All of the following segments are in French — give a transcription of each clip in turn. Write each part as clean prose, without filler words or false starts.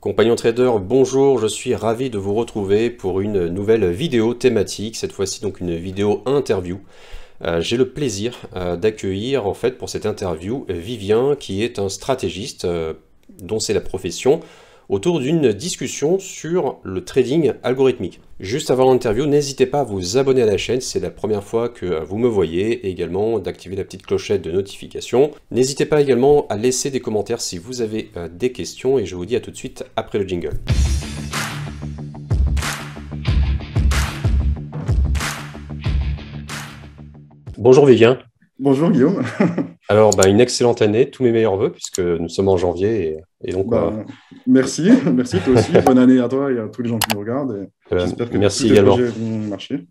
Compagnon trader, bonjour, je suis ravi de vous retrouver pour une nouvelle vidéo thématique, cette fois-ci donc une vidéo interview. J'ai le plaisir d'accueillir en fait pour cette interview Vivien qui est un stratégiste dont c'est la profession autour d'une discussion sur le trading algorithmique. Juste avant l'interview, n'hésitez pas à vous abonner à la chaîne si c'est la première fois que vous me voyez et également d'activer la petite clochette de notification. N'hésitez pas également à laisser des commentaires si vous avez des questions et je vous dis à tout de suite après le jingle. Bonjour Vivien. Bonjour Guillaume. Alors, une excellente année, tous mes meilleurs voeux, puisque nous sommes en janvier, et donc, Merci, merci toi aussi. Bonne année à toi et à tous les gens qui nous regardent. J'espère que tous merci tes également. projets vont marcher.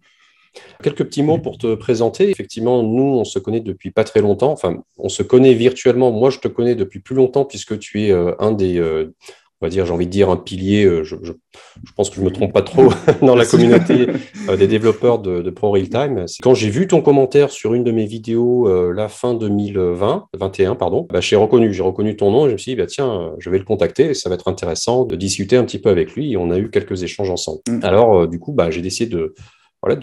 Quelques petits mots pour te présenter. Effectivement, nous, on se connaît depuis pas très longtemps. Enfin, on se connaît virtuellement. Moi, je te connais depuis plus longtemps, puisque tu es un des, on va dire, j'ai envie de dire un pilier, je pense que je ne me trompe pas trop, dans la Merci. communauté des développeurs de Pro Realtime. Quand j'ai vu ton commentaire sur une de mes vidéos, la fin 2021, pardon, j'ai reconnu ton nom et je me suis dit, tiens, je vais le contacter, ça va être intéressant de discuter un petit peu avec lui et on a eu quelques échanges ensemble. Alors, du coup, j'ai décidé de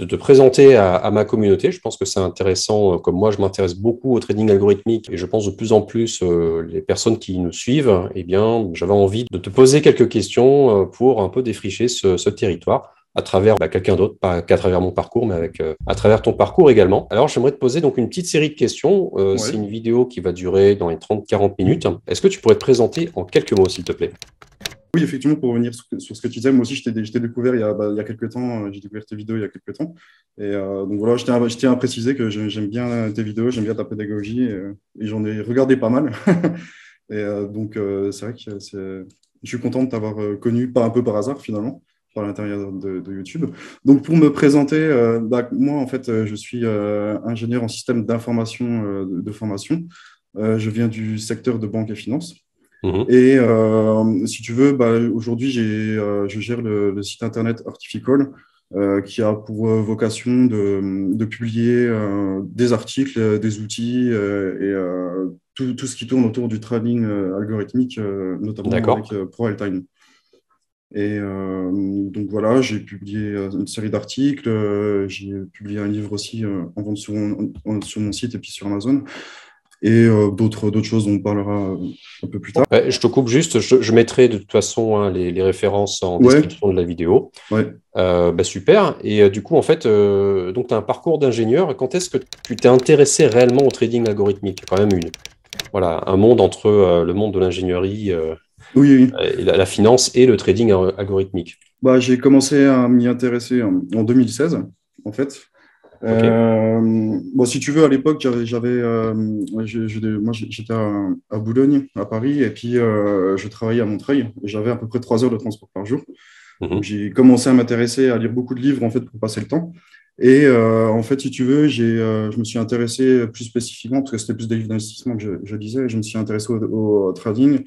te présenter à ma communauté. Je pense que c'est intéressant, comme moi je m'intéresse beaucoup au trading algorithmique et je pense de plus en plus les personnes qui nous suivent, eh bien, j'avais envie de te poser quelques questions pour un peu défricher ce territoire à travers quelqu'un d'autre, pas qu'à travers mon parcours, mais à travers ton parcours également. Alors, j'aimerais te poser donc une petite série de questions. C'est Ouais. une vidéo qui va durer dans les 30-40 minutes. Est-ce que tu pourrais te présenter en quelques mots, s'il te plaît? Oui, effectivement, pour revenir sur ce que tu disais, moi aussi, je t'ai découvert il y a quelques temps. J'ai découvert tes vidéos il y a quelques temps. Donc voilà, je tiens à préciser que j'aime bien tes vidéos, j'aime bien ta pédagogie et j'en ai regardé pas mal. C'est vrai que je suis content de t'avoir connu, pas un peu par hasard finalement, par l'intérieur de YouTube. Donc pour me présenter, moi en fait, je suis ingénieur en système d'information de formation. Je viens du secteur de banque et finance. Mhm. Et si tu veux, aujourd'hui, je gère le site internet Hortificole, qui a pour vocation de publier des articles, des outils tout ce qui tourne autour du trading algorithmique, notamment avec D'accord. ProAltime. Donc voilà, j'ai publié une série d'articles, j'ai publié un livre aussi en vente sur mon site et puis sur Amazon, et d'autres choses dont on parlera un peu plus tard. Ouais, je te coupe juste, je mettrai de toute façon les références en Ouais, description de la vidéo. ouais. Super. Et du coup, en fait, donc tu as un parcours d'ingénieur. Quand est-ce que tu t'es intéressé réellement au trading algorithmique? Il y a quand même voilà, un monde entre le monde de l'ingénierie Oui, oui. et la finance et le trading algorithmique. J'ai commencé à m'y intéresser en 2016, en fait. OK. Si tu veux, à l'époque, moi, j'étais à Boulogne, à Paris, et puis je travaillais à Montreuil. Et j'avais à peu près 3 heures de transport par jour. Donc, Mhm. j'ai commencé à m'intéresser, à lire beaucoup de livres, en fait, pour passer le temps. Et en fait, si tu veux, je me suis intéressé plus spécifiquement, parce que c'était plus des livres d'investissement que je lisais, je me suis intéressé au trading,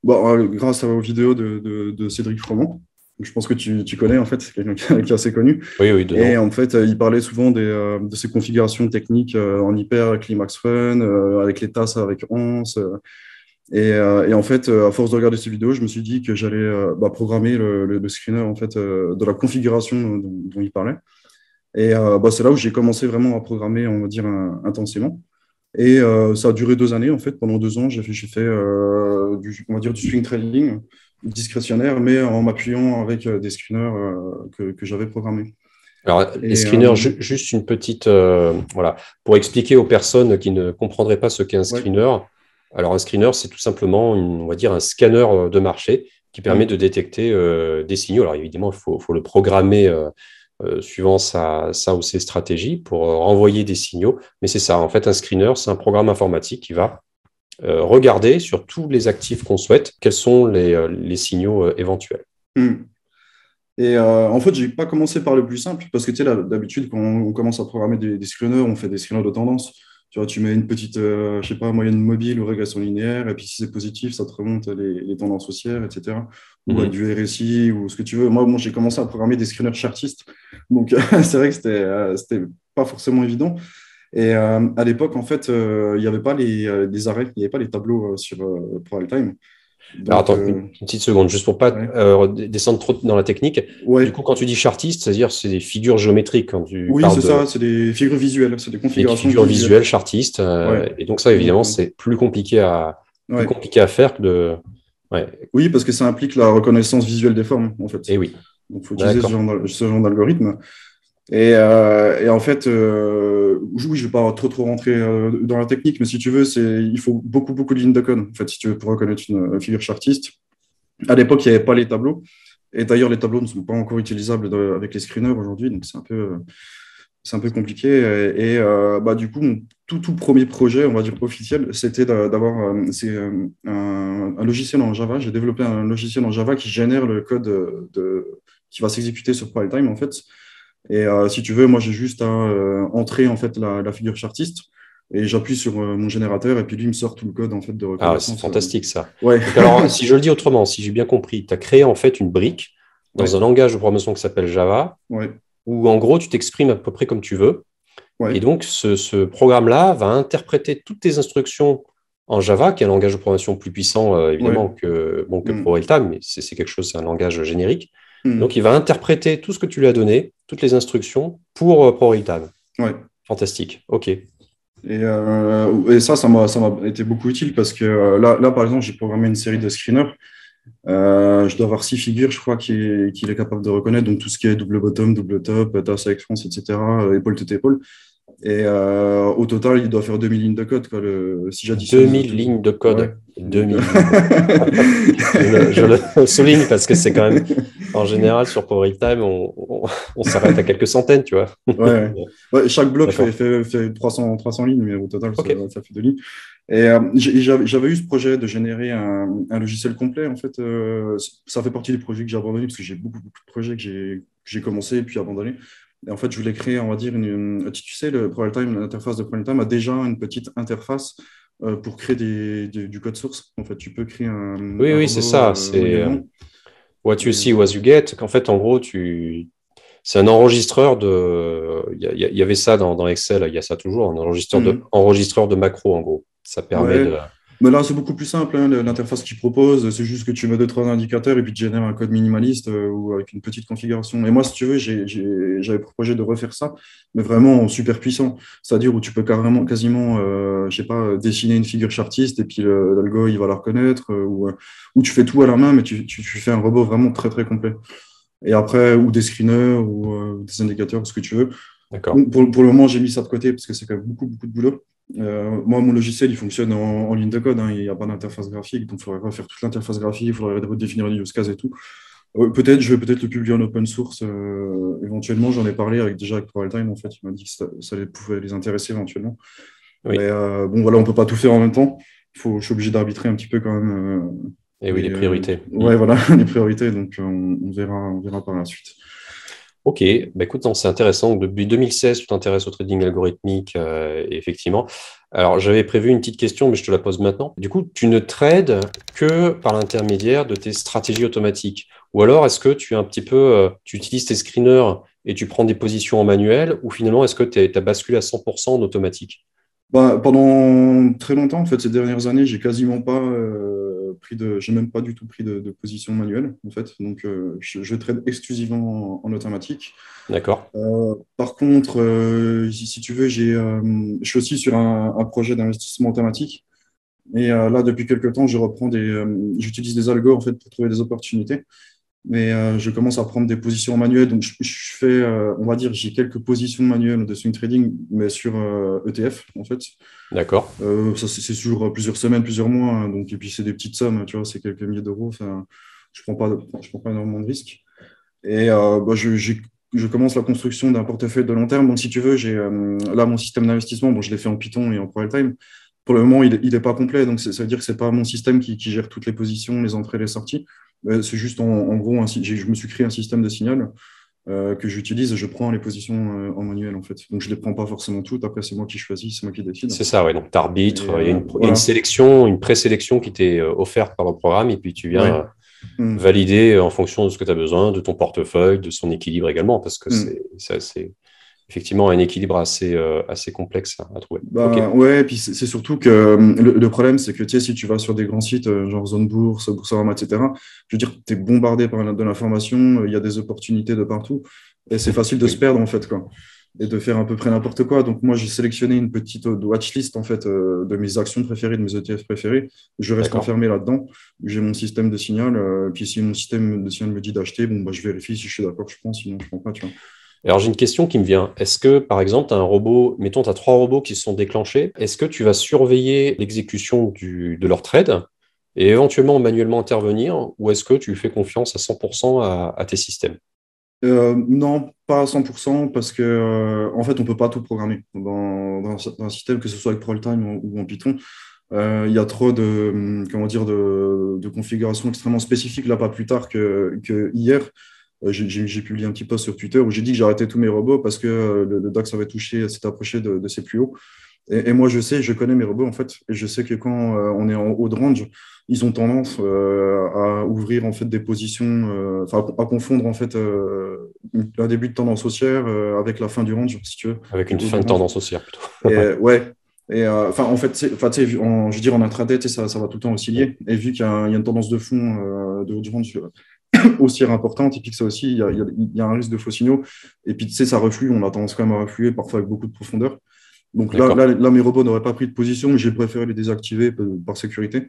grâce aux vidéos de Cédric Froment. Je pense que tu connais, en fait, c'est quelqu'un qui est assez connu. Oui, oui, de Et nom. en fait, il parlait souvent de ces configurations techniques en hyper, climax fun, avec les tasses avec Hans. Et en fait, à force de regarder ces vidéos, je me suis dit que j'allais programmer le screener en fait, de la configuration dont il parlait. Et c'est là où j'ai commencé vraiment à programmer, on va dire, intensément. Et ça a duré 2 années, en fait. Pendant 2 ans, j'ai fait on va dire, du swing trading discrétionnaire, mais en m'appuyant avec des screeners que j'avais programmés. Alors, les Et screeners, juste une petite, voilà, pour expliquer aux personnes qui ne comprendraient pas ce qu'est un ouais. screener. Alors, un screener, c'est tout simplement, on va dire, un scanner de marché qui permet de Mm. détecter des signaux. Alors, évidemment, faut le programmer suivant sa ou ses stratégies pour renvoyer des signaux. Mais c'est ça, en fait, un screener, c'est un programme informatique qui va regarder sur tous les actifs qu'on souhaite quels sont les signaux éventuels. Mm. Et en fait, j'ai pas commencé par le plus simple parce que tu sais, d'habitude, quand on commence à programmer des screeners, on fait des screeners de tendance. Tu vois, tu mets une petite, je sais pas, moyenne mobile ou régression linéaire, et puis si c'est positif, ça te remonte les tendances haussières, etc. Ou avec Mhm. du RSI ou ce que tu veux. Moi, j'ai commencé à programmer des screeners chartistes. Donc, c'est vrai que c'était pas forcément évident. Et à l'époque, en fait, il n'y avait pas les arrêts, il n'y avait pas les tableaux sur ProAltime. Alors Donc, attends, une petite seconde, juste pour pas ouais. descendre trop dans la technique. Du Ouais. coup, quand tu dis chartiste, c'est-à-dire c'est des figures géométriques quand tu Oui, parles c'est de ça, c'est des figures visuelles, c'est des des configurations figures visuelles. visuelles chartistes. Ouais. Et donc ça, Donc, évidemment, c'est plus ouais. compliqué à faire que de. Ouais. Oui, parce que ça implique la reconnaissance visuelle des formes, en fait. Et oui. Donc, il faut utiliser D'accord. ce genre d'algorithme. Et en fait, oui, je ne vais pas trop rentrer dans la technique, mais si tu veux, il faut beaucoup de lignes de code, en fait, si tu veux, pour reconnaître une figure chartiste. À l'époque, il n'y avait pas les tableaux. Et d'ailleurs, les tableaux ne sont pas encore utilisables avec les screeners aujourd'hui, donc c'est un peu compliqué. Bah, du coup, mon tout premier projet, on va dire officiel, c'était d'avoir un logiciel en Java. J'ai développé un logiciel en Java qui génère le code qui va s'exécuter sur PrimeTime, en fait. Et si tu veux, moi, j'ai juste à entrer en fait la figure chartiste et j'appuie sur mon générateur et puis lui, il me sort tout le code en fait de Ah, c'est reconnaissance. fantastique ça. Ouais, Donc alors, si je le dis autrement, si j'ai bien compris, tu as créé en fait une brique dans ouais, un langage de programmation qui s'appelle Java, ouais, où en gros, tu t'exprimes à peu près comme tu veux. Et ouais, donc, ce programme-là va interpréter toutes tes instructions en Java, qui est un langage de programmation plus puissant, évidemment, ouais. que Mm, ProRealTime, mais c'est quelque chose, c'est un langage générique. Donc, mm, il va interpréter tout ce que tu lui as donné, toutes les instructions pour ProRealTime. ouais. Fantastique. OK. Et ça m'a été beaucoup utile parce que là, par exemple, j'ai programmé une série de screeners. Je dois avoir 6 figures, je crois, qu'il est capable de reconnaître. Donc, tout ce qui est double bottom, double top, tasse avec France, etc., épaule tête épaule. Et au total, il doit faire 2000 lignes de code, quoi, si j'additionne 2000 tout. lignes de Ouais. code. Donc, 2000 lignes de code. Je le souligne parce que c'est quand même, en général, sur PowerTime, on s'arrête à quelques centaines, tu vois. ouais. Ouais, chaque bloc D'accord. fait 300 lignes, mais au total, ça, OK. ça fait 2 lignes. Et j'avais eu ce projet de générer un logiciel complet. En fait, ça fait partie des projets que j'ai abandonnés parce que j'ai beaucoup de projets que j'ai commencé et puis abandonné. Et en fait, je voulais créer, on va dire, tu sais, le ProRealTime, l'interface de ProRealTime a déjà une petite interface pour créer du code source. En fait, tu peux créer Oui, un oui, c'est robot ça. C'est manuellement. what you Et, see, what you get. Qu'en fait, en gros, c'est un enregistreur de. Il y avait ça dans Excel, il y a ça toujours, un Mhm. enregistreur de macro, en gros. Ça permet Ouais, de. mais là c'est beaucoup plus simple, hein, l'interface qu'ils proposent, c'est juste que tu mets deux, trois indicateurs et puis tu génères un code minimaliste ou avec une petite configuration. Et moi, si tu veux, j'avais proposé de refaire ça, mais vraiment en super puissant. C'est-à-dire où tu peux quasiment, je sais pas, dessiner une figure chartiste et puis l'algo, il va la reconnaître, ou tu fais tout à la main, mais tu fais un robot vraiment très, très complet. Et après, ou des screeners ou des indicateurs, ce que tu veux. D'accord. Bon, pour le moment, j'ai mis ça de côté parce que c'est quand même beaucoup de boulot. Moi, mon logiciel, il fonctionne en ligne de code, hein, il n'y a pas d'interface graphique, donc il faudrait refaire toute l'interface graphique, il faudrait redéfinir les use cases et tout. Je vais peut-être le publier en open source éventuellement. J'en ai parlé déjà avec ProRealTime, en fait, il m'a dit que ça pouvait les intéresser éventuellement. Mais Oui. bon, voilà, on ne peut pas tout faire en même temps. Je suis obligé d'arbitrer un petit peu quand même. Et oui, les priorités. Ouais, voilà, les priorités, donc on verra par la suite. Ok, bah écoute, non, c'est intéressant. Donc, depuis 2016, tu t'intéresses au trading algorithmique, et effectivement. Alors, j'avais prévu une petite question, mais je te la pose maintenant. Du coup, tu ne trades que par l'intermédiaire de tes stratégies automatiques. Ou alors, est-ce que tu es un petit peu, tu utilises tes screeners et tu prends des positions en manuel, ou finalement, est-ce que tu as basculé à 100% en automatique? Bah, pendant très longtemps, en fait, ces dernières années, j'ai quasiment pas j'ai même pas du tout pris de position manuelle, en fait. Donc, je trade exclusivement en automatique. D'accord. Par contre, si tu veux, je suis aussi sur un projet d'investissement automatique. Et là, depuis quelques temps, j'utilise des algos en fait pour trouver des opportunités. Mais je commence à prendre des positions manuelles. Donc, je fais, on va dire, j'ai quelques positions manuelles de swing trading, mais sur ETF, en fait. D'accord. Ça, c'est sur plusieurs semaines, plusieurs mois, hein. Donc, et puis, c'est des petites sommes, tu vois, c'est quelques milliers d'euros. Enfin, je prends pas énormément de risques. Et bah, je commence la construction d'un portefeuille de long terme. Donc, si tu veux, là mon système d'investissement. Bon, je l'ai fait en Python et en ProRealTime. Pour le moment, il n'est pas complet. Donc, ça veut dire que ce n'est pas mon système qui gère toutes les positions, les entrées, les sorties. C'est juste en gros, je me suis créé un système de signal que j'utilise et je prends les positions en manuel en fait. Donc, je ne les prends pas forcément toutes. Après, c'est moi qui choisis, c'est moi qui décide. C'est ça, ouais. Donc, tu Et arbitres, il y a une voilà. sélection, une présélection qui t'est offerte par le programme, et puis tu viens Ouais. Mm. valider en fonction de ce que tu as besoin, de ton portefeuille, de son équilibre également, parce que Mm. c'est assez, effectivement un équilibre assez complexe à trouver. Ok, Bah, ouais, et puis c'est surtout que le problème, c'est que tu sais, si tu vas sur des grands sites, genre Zone Bourse, Boursorama, etc., je veux dire, tu es bombardé par de l'information, il y a des opportunités de partout, et c'est facile de se oui, perdre, en fait, quoi, et de faire à peu près n'importe quoi. Donc, moi, j'ai sélectionné une petite watchlist, en fait, de mes actions préférées, de mes ETF préférés. Je reste d'accord. enfermé là-dedans. J'ai mon système de signal, puis si mon système de signal me dit d'acheter, bon, bah, je vérifie si je suis d'accord, je prends, sinon je prends pas, tu vois. Alors, j'ai une question qui me vient. Est-ce que, par exemple, tu as un robot, mettons, tu as 3 robots qui se sont déclenchés, est-ce que tu vas surveiller l'exécution de leur trade et éventuellement manuellement intervenir, ou est-ce que tu fais confiance à 100% à tes systèmes? Non, pas à 100% parce que en fait, on peut pas tout programmer dans un système, que ce soit avec ProLtime ou en Python. Il y a trop de, comment dire, de configurations extrêmement spécifiques. Là, pas plus tard que hier, j'ai publié un petit post sur Twitter où j'ai dit que j'arrêtais tous mes robots parce que le DAX avait touché, s'est approché de ses plus hauts. Et moi, je connais mes robots en fait, et je sais que quand on est en haut de range, ils ont tendance à ouvrir en fait des positions, enfin à confondre en fait un début de tendance haussière avec la fin du range, si tu veux, Avec du une haut fin du de range. tendance haussière plutôt. Et Ouais, ouais. Et enfin, en fait, tu sais, je veux dire, en intraday, tu sais, ça va tout le temps osciller. Et vu qu'il y a une tendance de fond de haut du range haussière importante, et puis que ça aussi, il y a un risque de faux signaux. Et puis, tu sais, ça reflue, on a tendance quand même à refluer, parfois avec beaucoup de profondeur. Donc d'accord. mes robots n'auraient pas pris de position, j'ai préféré les désactiver par sécurité.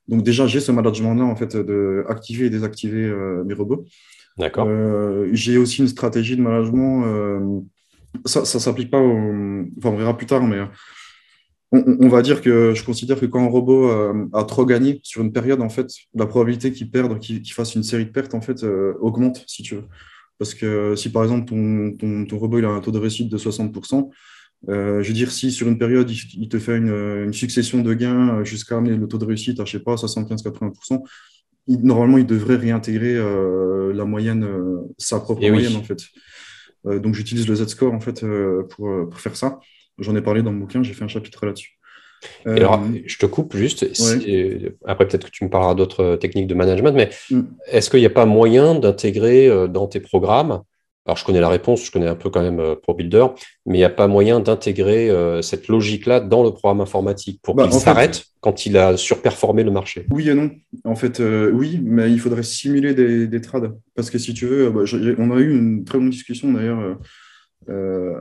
Donc déjà, j'ai ce management-là, en fait, de activer et désactiver mes robots. D'accord. J'ai aussi une stratégie de management. Ça ne s'applique pas Enfin, on verra plus tard, mais on va dire que je considère que quand un robot a trop gagné sur une période, en fait, la probabilité qu'il perde, qu'il fasse une série de pertes, en fait, augmente, si tu veux. Parce que si, par exemple, ton robot il a un taux de réussite de 60%, je veux dire, si sur une période, il te fait une succession de gains jusqu'à amener le taux de réussite à, je sais pas, 75-80%, normalement, il devrait réintégrer la moyenne, sa propre Et moyenne, en oui. fait. Donc, j'utilise le Z-score, en fait, pour faire ça. J'en ai parlé dans mon bouquin, j'ai fait un chapitre là-dessus. Et alors, Euh, je te coupe juste. ouais. Après, peut-être que tu me parleras d'autres techniques de management, mais Mm. est-ce qu'il n'y a pas moyen d'intégrer dans tes programmes, alors je connais la réponse, je connais un peu quand même ProBuilder, mais il n'y a pas moyen d'intégrer cette logique-là dans le programme informatique pour Bah, qu'il en fait, s'arrête quand il a surperformé le marché? oui et non. En fait, oui, mais il faudrait simuler des trades. Parce que si tu veux, bah, on a eu une très longue discussion d'ailleurs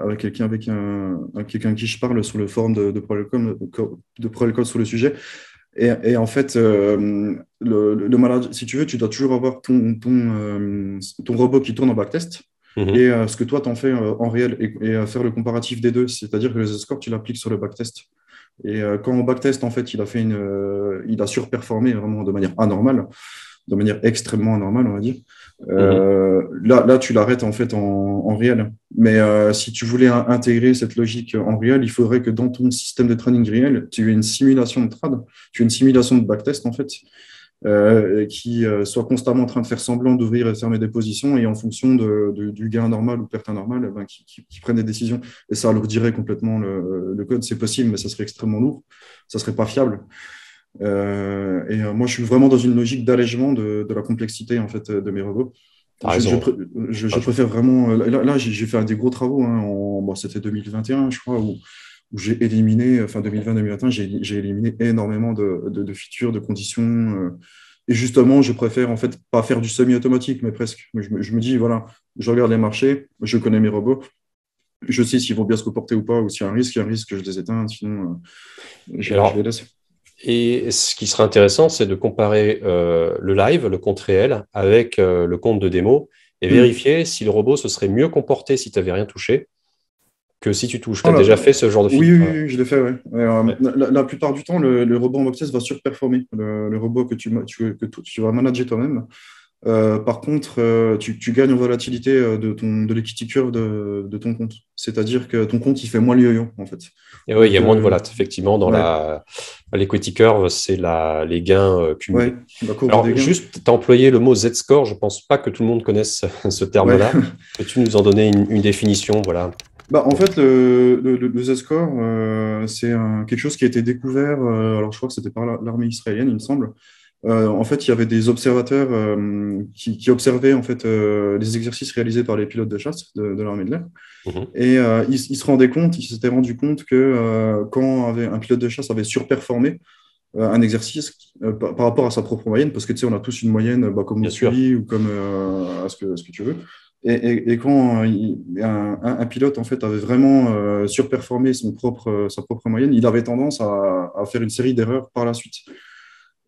avec quelqu'un quelqu'un qui je parle sur le forum de ProElcode sur le sujet. Et en fait, le malade, si tu veux, tu dois toujours avoir ton robot qui tourne en backtest et Mhm. ce que toi, t'en fais en réel et faire le comparatif des deux. C'est-à-dire que le score, tu l'appliques sur le backtest. Et quand au backtest, en fait, il a surperformé vraiment de manière anormale, de manière extrêmement anormale, on va dire. Mhm. Là, tu l'arrêtes en fait en réel. Mais si tu voulais intégrer cette logique en réel, il faudrait que dans ton système de trading réel, tu aies une simulation de trade, tu aies une simulation de backtest en fait, qui soit constamment en train de faire semblant d'ouvrir et de fermer des positions et en fonction du gain normal ou perte anormale, eh ben, qui prennent des décisions. Et ça alourdirait complètement le code. C'est possible, mais ça serait extrêmement lourd. Ça serait pas fiable. Moi, je suis vraiment dans une logique d'allègement de la complexité en fait de mes robots. T'as raison. Je préfère vraiment. Là, j'ai fait des gros travaux. Hein, bon, c'était 2021, je crois, où j'ai éliminé, enfin 2020-2021, j'ai éliminé énormément de features, de conditions. Et justement, je préfère en fait pas faire du semi-automatique, mais presque. Je me dis, voilà, je regarde les marchés, je connais mes robots, je sais s'ils vont bien se comporter ou pas, ou s'il y a un risque, je les éteins, sinon Et je les alors, laisse. et ce qui serait intéressant, c'est de comparer le live, le compte réel, avec le compte de démo et Hmm. vérifier si le robot se serait mieux comporté si tu n'avais rien touché que si tu touches. Tu as Voilà. déjà fait ce genre de Oui, filtre? oui, oui, je l'ai fait, ouais. Ouais. La plupart du temps, le robot en Access va surperformer, le robot tu vas manager toi-même. Par contre, tu gagnes en volatilité de l'equity curve de ton compte. C'est-à-dire que ton compte, il fait moins le yo-yo, en fait. Et oui, il y Donc, a moins de volatilité, effectivement, dans ouais, l'equity curve, c'est les gains ouais, cumulés. la courbe des Alors, gains. juste, tu as employé le mot Z-score, je ne pense pas que tout le monde connaisse ce Ouais. terme-là. Peux-tu nous en donner une définition, voilà. Bah, en fait, le Z-score, c'est quelque chose qui a été découvert, alors je crois que c'était par l'armée israélienne, il me semble, En fait, il y avait des observateurs qui observaient en fait les exercices réalisés par les pilotes de chasse de l'armée de l'air. Mhm. Et ils se rendaient compte, ils s'étaient rendu compte que quand un pilote de chasse avait surperformé un exercice par rapport à sa propre moyenne, parce que tu sais, on a tous une moyenne comme au Bien sûr. QI ou comme à ce que tu veux. Et quand un pilote en fait avait vraiment surperformé sa propre moyenne, il avait tendance à faire une série d'erreurs par la suite.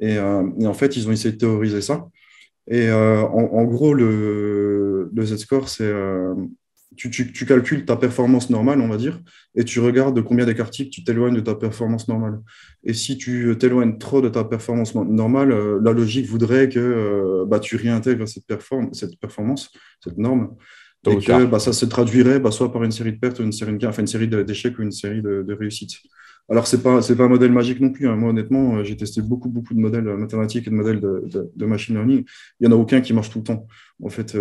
Et en fait, ils ont essayé de théoriser ça. Et en gros, le Z-score, c'est tu calcules ta performance normale, on va dire, et tu regardes de combien d'écart type tu t'éloignes de ta performance normale. Et si tu t'éloignes trop de ta performance normale, la logique voudrait que tu réintègres cette performance, cette norme, Tôt et ou que tard. ça se traduirait soit par une série de pertes, ou une série de gains, enfin une série d'échecs ou une série de réussites. Alors, c'est pas un modèle magique non plus, hein. Moi, honnêtement, j'ai testé beaucoup de modèles mathématiques et de modèles de machine learning. Il n'y en a aucun qui marche tout le temps. En fait,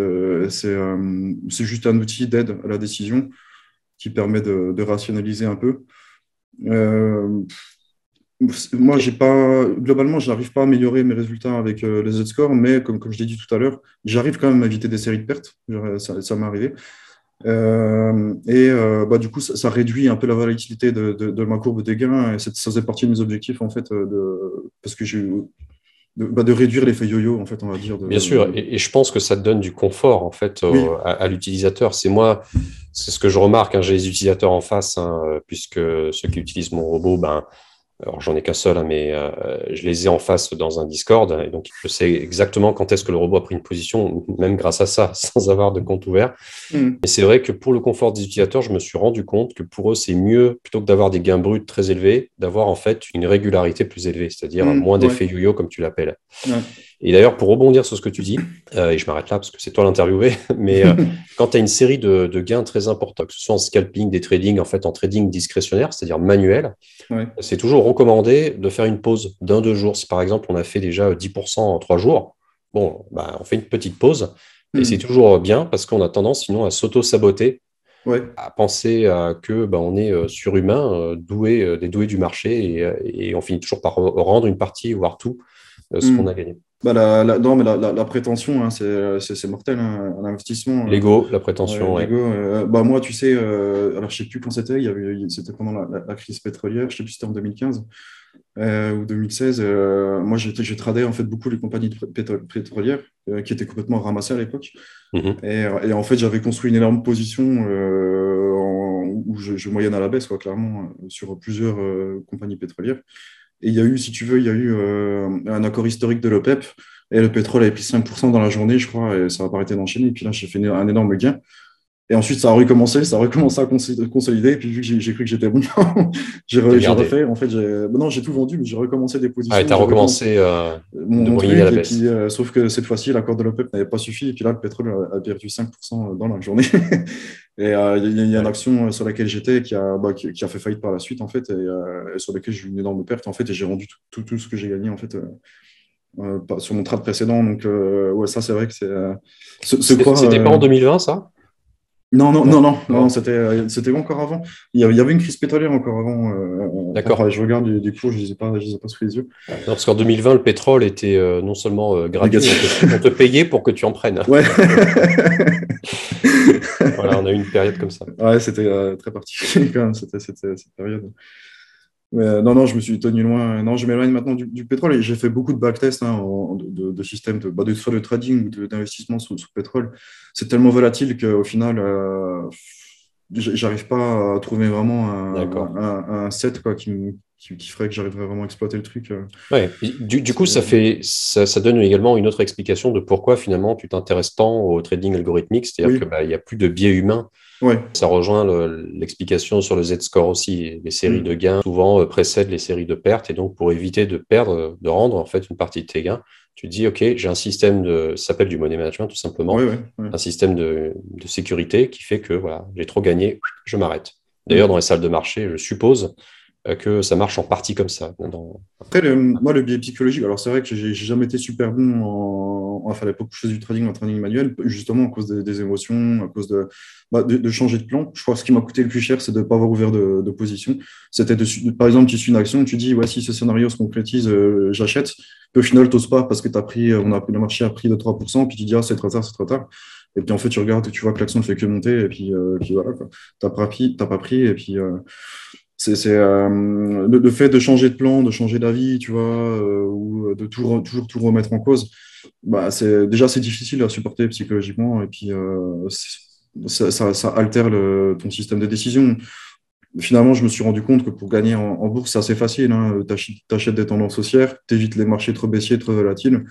c'est juste un outil d'aide à la décision qui permet de rationaliser un peu. Euh, Moi, Et- globalement, je n'arrive pas à améliorer mes résultats avec les Z-score, mais comme je l'ai dit tout à l'heure, j'arrive quand même à éviter des séries de pertes. Genre, ça m'est arrivé. Du coup, ça réduit un peu la volatilité de ma courbe des gains. Et ça faisait partie de mes objectifs, en fait, parce que de réduire l'effet yo-yo, en fait, on va dire. Bien sûr, et je pense que ça te donne du confort en fait Oui, à l'utilisateur. C'est ce que je remarque. Hein, j'ai les utilisateurs en face, hein, puisque ceux qui utilisent mon robot, ben, alors j'en ai qu'un seul, hein, mais je les ai en face dans un Discord, et donc je sais exactement quand est-ce que le robot a pris une position, même grâce à ça, sans avoir de compte ouvert. Mm. Et c'est vrai que pour le confort des utilisateurs, je me suis rendu compte que pour eux, c'est mieux, plutôt que d'avoir des gains bruts très élevés, d'avoir en fait une régularité plus élevée, c'est-à-dire moins Ouais, d'effet yo-yo, comme tu l'appelles. ouais. Et d'ailleurs, pour rebondir sur ce que tu dis, et je m'arrête là parce que c'est toi l'interviewé, mais quand tu as une série de gains très importants, que ce soit en scalping, des trading, en fait en trading discrétionnaire, c'est-à-dire manuel, Ouais. c'est toujours recommandé de faire une pause d'un, 2 jours. Si par exemple on a fait déjà 10% en 3 jours, bon, bah, on fait une petite pause. Et c'est Mm. toujours bien parce qu'on a tendance sinon à s'auto-saboter, Ouais. à penser que bah, on est surhumain, doué, des doués du marché, et on finit toujours par rendre une partie, voire tout, ce Mm. qu'on a gagné. Non, mais la prétention, hein, c'est mortel, hein, un investissement. L'ego, la Ouais, prétention, ouais. l'ego. Moi, tu sais, alors je sais plus quand c'était, c'était pendant la crise pétrolière, je sais plus si c'était en 2015 ou 2016. Moi, j'ai tradé en fait beaucoup les compagnies pétrolières qui étaient complètement ramassées à l'époque. Mhm. Et en fait, j'avais construit une énorme position où je moyenne à la baisse, quoi, clairement, sur plusieurs compagnies pétrolières. Et il y a eu, si tu veux, il y a eu un accord historique de l'OPEP. Et le pétrole avait pris 5% dans la journée, je crois, et ça va pas arrêter d'enchaîner. Et puis là, j'ai fait un énorme gain. Et ensuite, ça a recommencé à consolider. Et puis, vu que j'ai cru que j'étais bon, T'as j'ai gardé. refait. En fait, non, j'ai tout vendu, mais j'ai recommencé des Ah, et positions. t'as J'ai recommencé recommencé de mon moyenner à la truc. Et puis, baisse. sauf que cette fois-ci, l'accord de l'OPEP n'avait pas suffi. Et puis là, le pétrole a perdu 5% dans la journée. Et il y a une Ouais. action sur laquelle j'étais qui a fait faillite par la suite, en fait, et sur laquelle j'ai eu une énorme perte, en fait, et j'ai rendu tout ce que j'ai gagné, en fait, sur mon trade précédent. Donc, ouais, ça, c'est vrai que c'est se croire. C'était pas en 2020, ça? Non? Non, Non? c'était encore avant. Il y avait une crise pétrolière encore avant. Attends, D'accord. je regarde du coup, je les ai pas sous les yeux. Non, parce qu'en 2020, le pétrole était non seulement gratuit, mais on Négatif. te payait pour que tu en prennes. Ouais. Voilà, on a eu une période comme ça. Ouais, c'était très particulier quand même, cette période. Mais, non, je me suis tenu loin. Non, je m'éloigne maintenant du pétrole et j'ai fait beaucoup de backtests hein, de systèmes soit de trading ou d'investissement sous pétrole. C'est tellement volatile qu'au final, j'arrive pas à trouver vraiment D'accord. un set quoi, qui ferait que j'arriverais vraiment à exploiter le truc. Ouais. Du coup, C'est- ça donne également une autre explication de pourquoi finalement tu t'intéresses tant au trading algorithmique, c'est-à-dire que Oui, bah, il n'y a plus de biais humain. ouais. Ça rejoint l'explication sur le Z-score aussi. Les séries de Mm. gains souvent précèdent les séries de pertes. Et donc, pour éviter de perdre, de rendre en fait une partie de tes gains, tu te dis, OK, j'ai un système ça s'appelle du money management tout simplement, Ouais. un système de sécurité qui fait que voilà, j'ai trop gagné, je m'arrête. D'ailleurs, dans Mm. les salles de marché, je suppose que ça marche en partie comme ça. Après, moi, le biais psychologique, alors c'est vrai que j'ai jamais été super bon enfin, à l'époque où je faisais du trading en trading manuel, justement à cause des émotions, à cause de changer de plan. Je crois que ce qui m'a coûté le plus cher, c'est de ne pas avoir ouvert de position. C'était par exemple, tu suis une action, tu dis, ouais, si ce scénario se concrétise, j'achète. Puis au final, tu n'oses pas parce que le marché a pris de 3%, puis tu dis, ah, c'est trop tard, c'est trop tard. Et puis en fait, tu regardes et tu vois que l'action ne fait que monter, et puis voilà, quoi. T'as pas pris, et puis. Le fait de changer de plan, de changer d'avis, tu vois, ou de toujours tout remettre en cause, bah, c'est difficile à supporter psychologiquement et puis ça altère ton système de décision. Finalement, je me suis rendu compte que pour gagner en bourse, c'est assez facile, hein. Tu achètes des tendances haussières, tu évites les marchés trop baissiers, trop volatiles.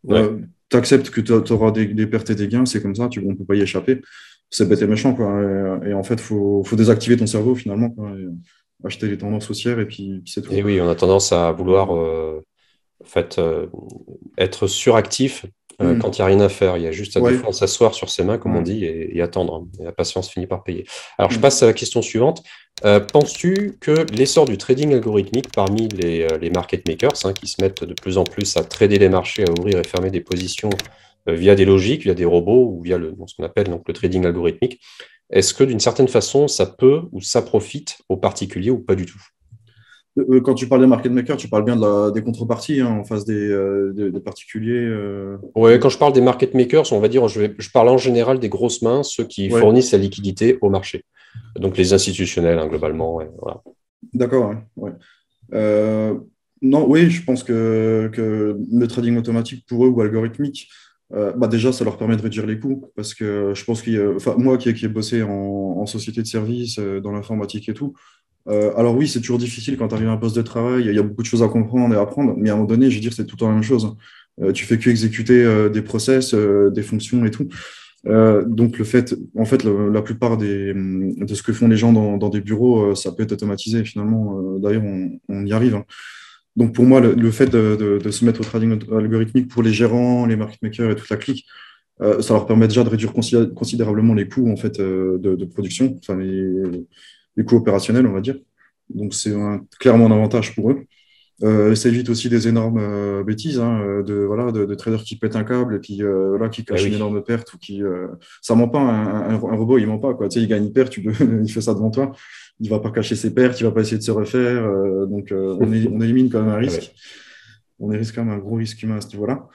Ouais. Tu acceptes que tu auras des pertes et des gains, c'est comme ça, on ne peut pas y échapper. C'est bête et méchant, quoi. Et en fait, faut désactiver ton cerveau, finalement, quoi, et acheter les tendances haussières, et puis c'est tout. Et oui, on a tendance à vouloir en fait, être suractif Hmm. quand il n'y a rien à faire. Il y a juste des Ouais, fois à s'asseoir sur ses mains, comme on ouais. dit, et attendre. Et la patience finit par payer. Alors, je Hmm. passe à la question suivante. Penses-tu que l'essor du trading algorithmique parmi les market makers, hein, qui se mettent de plus en plus à trader les marchés, à ouvrir et fermer des positions via des logiques, via des robots ou via ce qu'on appelle donc, le trading algorithmique, est-ce que d'une certaine façon, ça peut ou ça profite aux particuliers ou pas du tout? Quand tu parles des market makers, tu parles bien des contreparties, hein, en face des particuliers. Ouais, quand je parle des market makers, on va dire, je parle en général des grosses mains, ceux qui Ouais, fournissent la liquidité au marché. Donc les institutionnels, hein, globalement. Voilà. d'accord. Ouais, ouais. Euh, non, oui, je pense que le trading automatique pour eux ou algorithmique, bah déjà, ça leur permet de réduire les coûts parce que je pense enfin, moi qui ai bossé en société de service, dans l'informatique et tout, alors oui, c'est toujours difficile quand tu arrives à un poste de travail, il y a beaucoup de choses à comprendre et à apprendre, mais à un moment donné, je veux dire, c'est tout le temps la même chose, hein. Tu fais que exécuter des process, des fonctions et tout. Donc en fait, la plupart de ce que font les gens dans des bureaux, ça peut être automatisé finalement. D'ailleurs, on y arrive, hein. Donc pour moi, le fait de se mettre au trading algorithmique pour les gérants, les market makers et toute la clique, ça leur permet déjà de réduire considérablement les coûts en fait, de production, enfin les coûts opérationnels, on va dire. Donc c'est clairement un avantage pour eux. Ça évite aussi des énormes bêtises, hein, de traders qui pètent un câble et puis voilà, qui Eh cachent une oui, énorme perte ou ça ment pas, un robot, il ment pas, quoi. Tu sais, il gagne une perte, il fait ça devant toi, il va pas cacher ses pertes, il va pas essayer de se refaire, donc on élimine quand même un eh ouais. risque. On risque quand même un gros risque humain à ce niveau-là.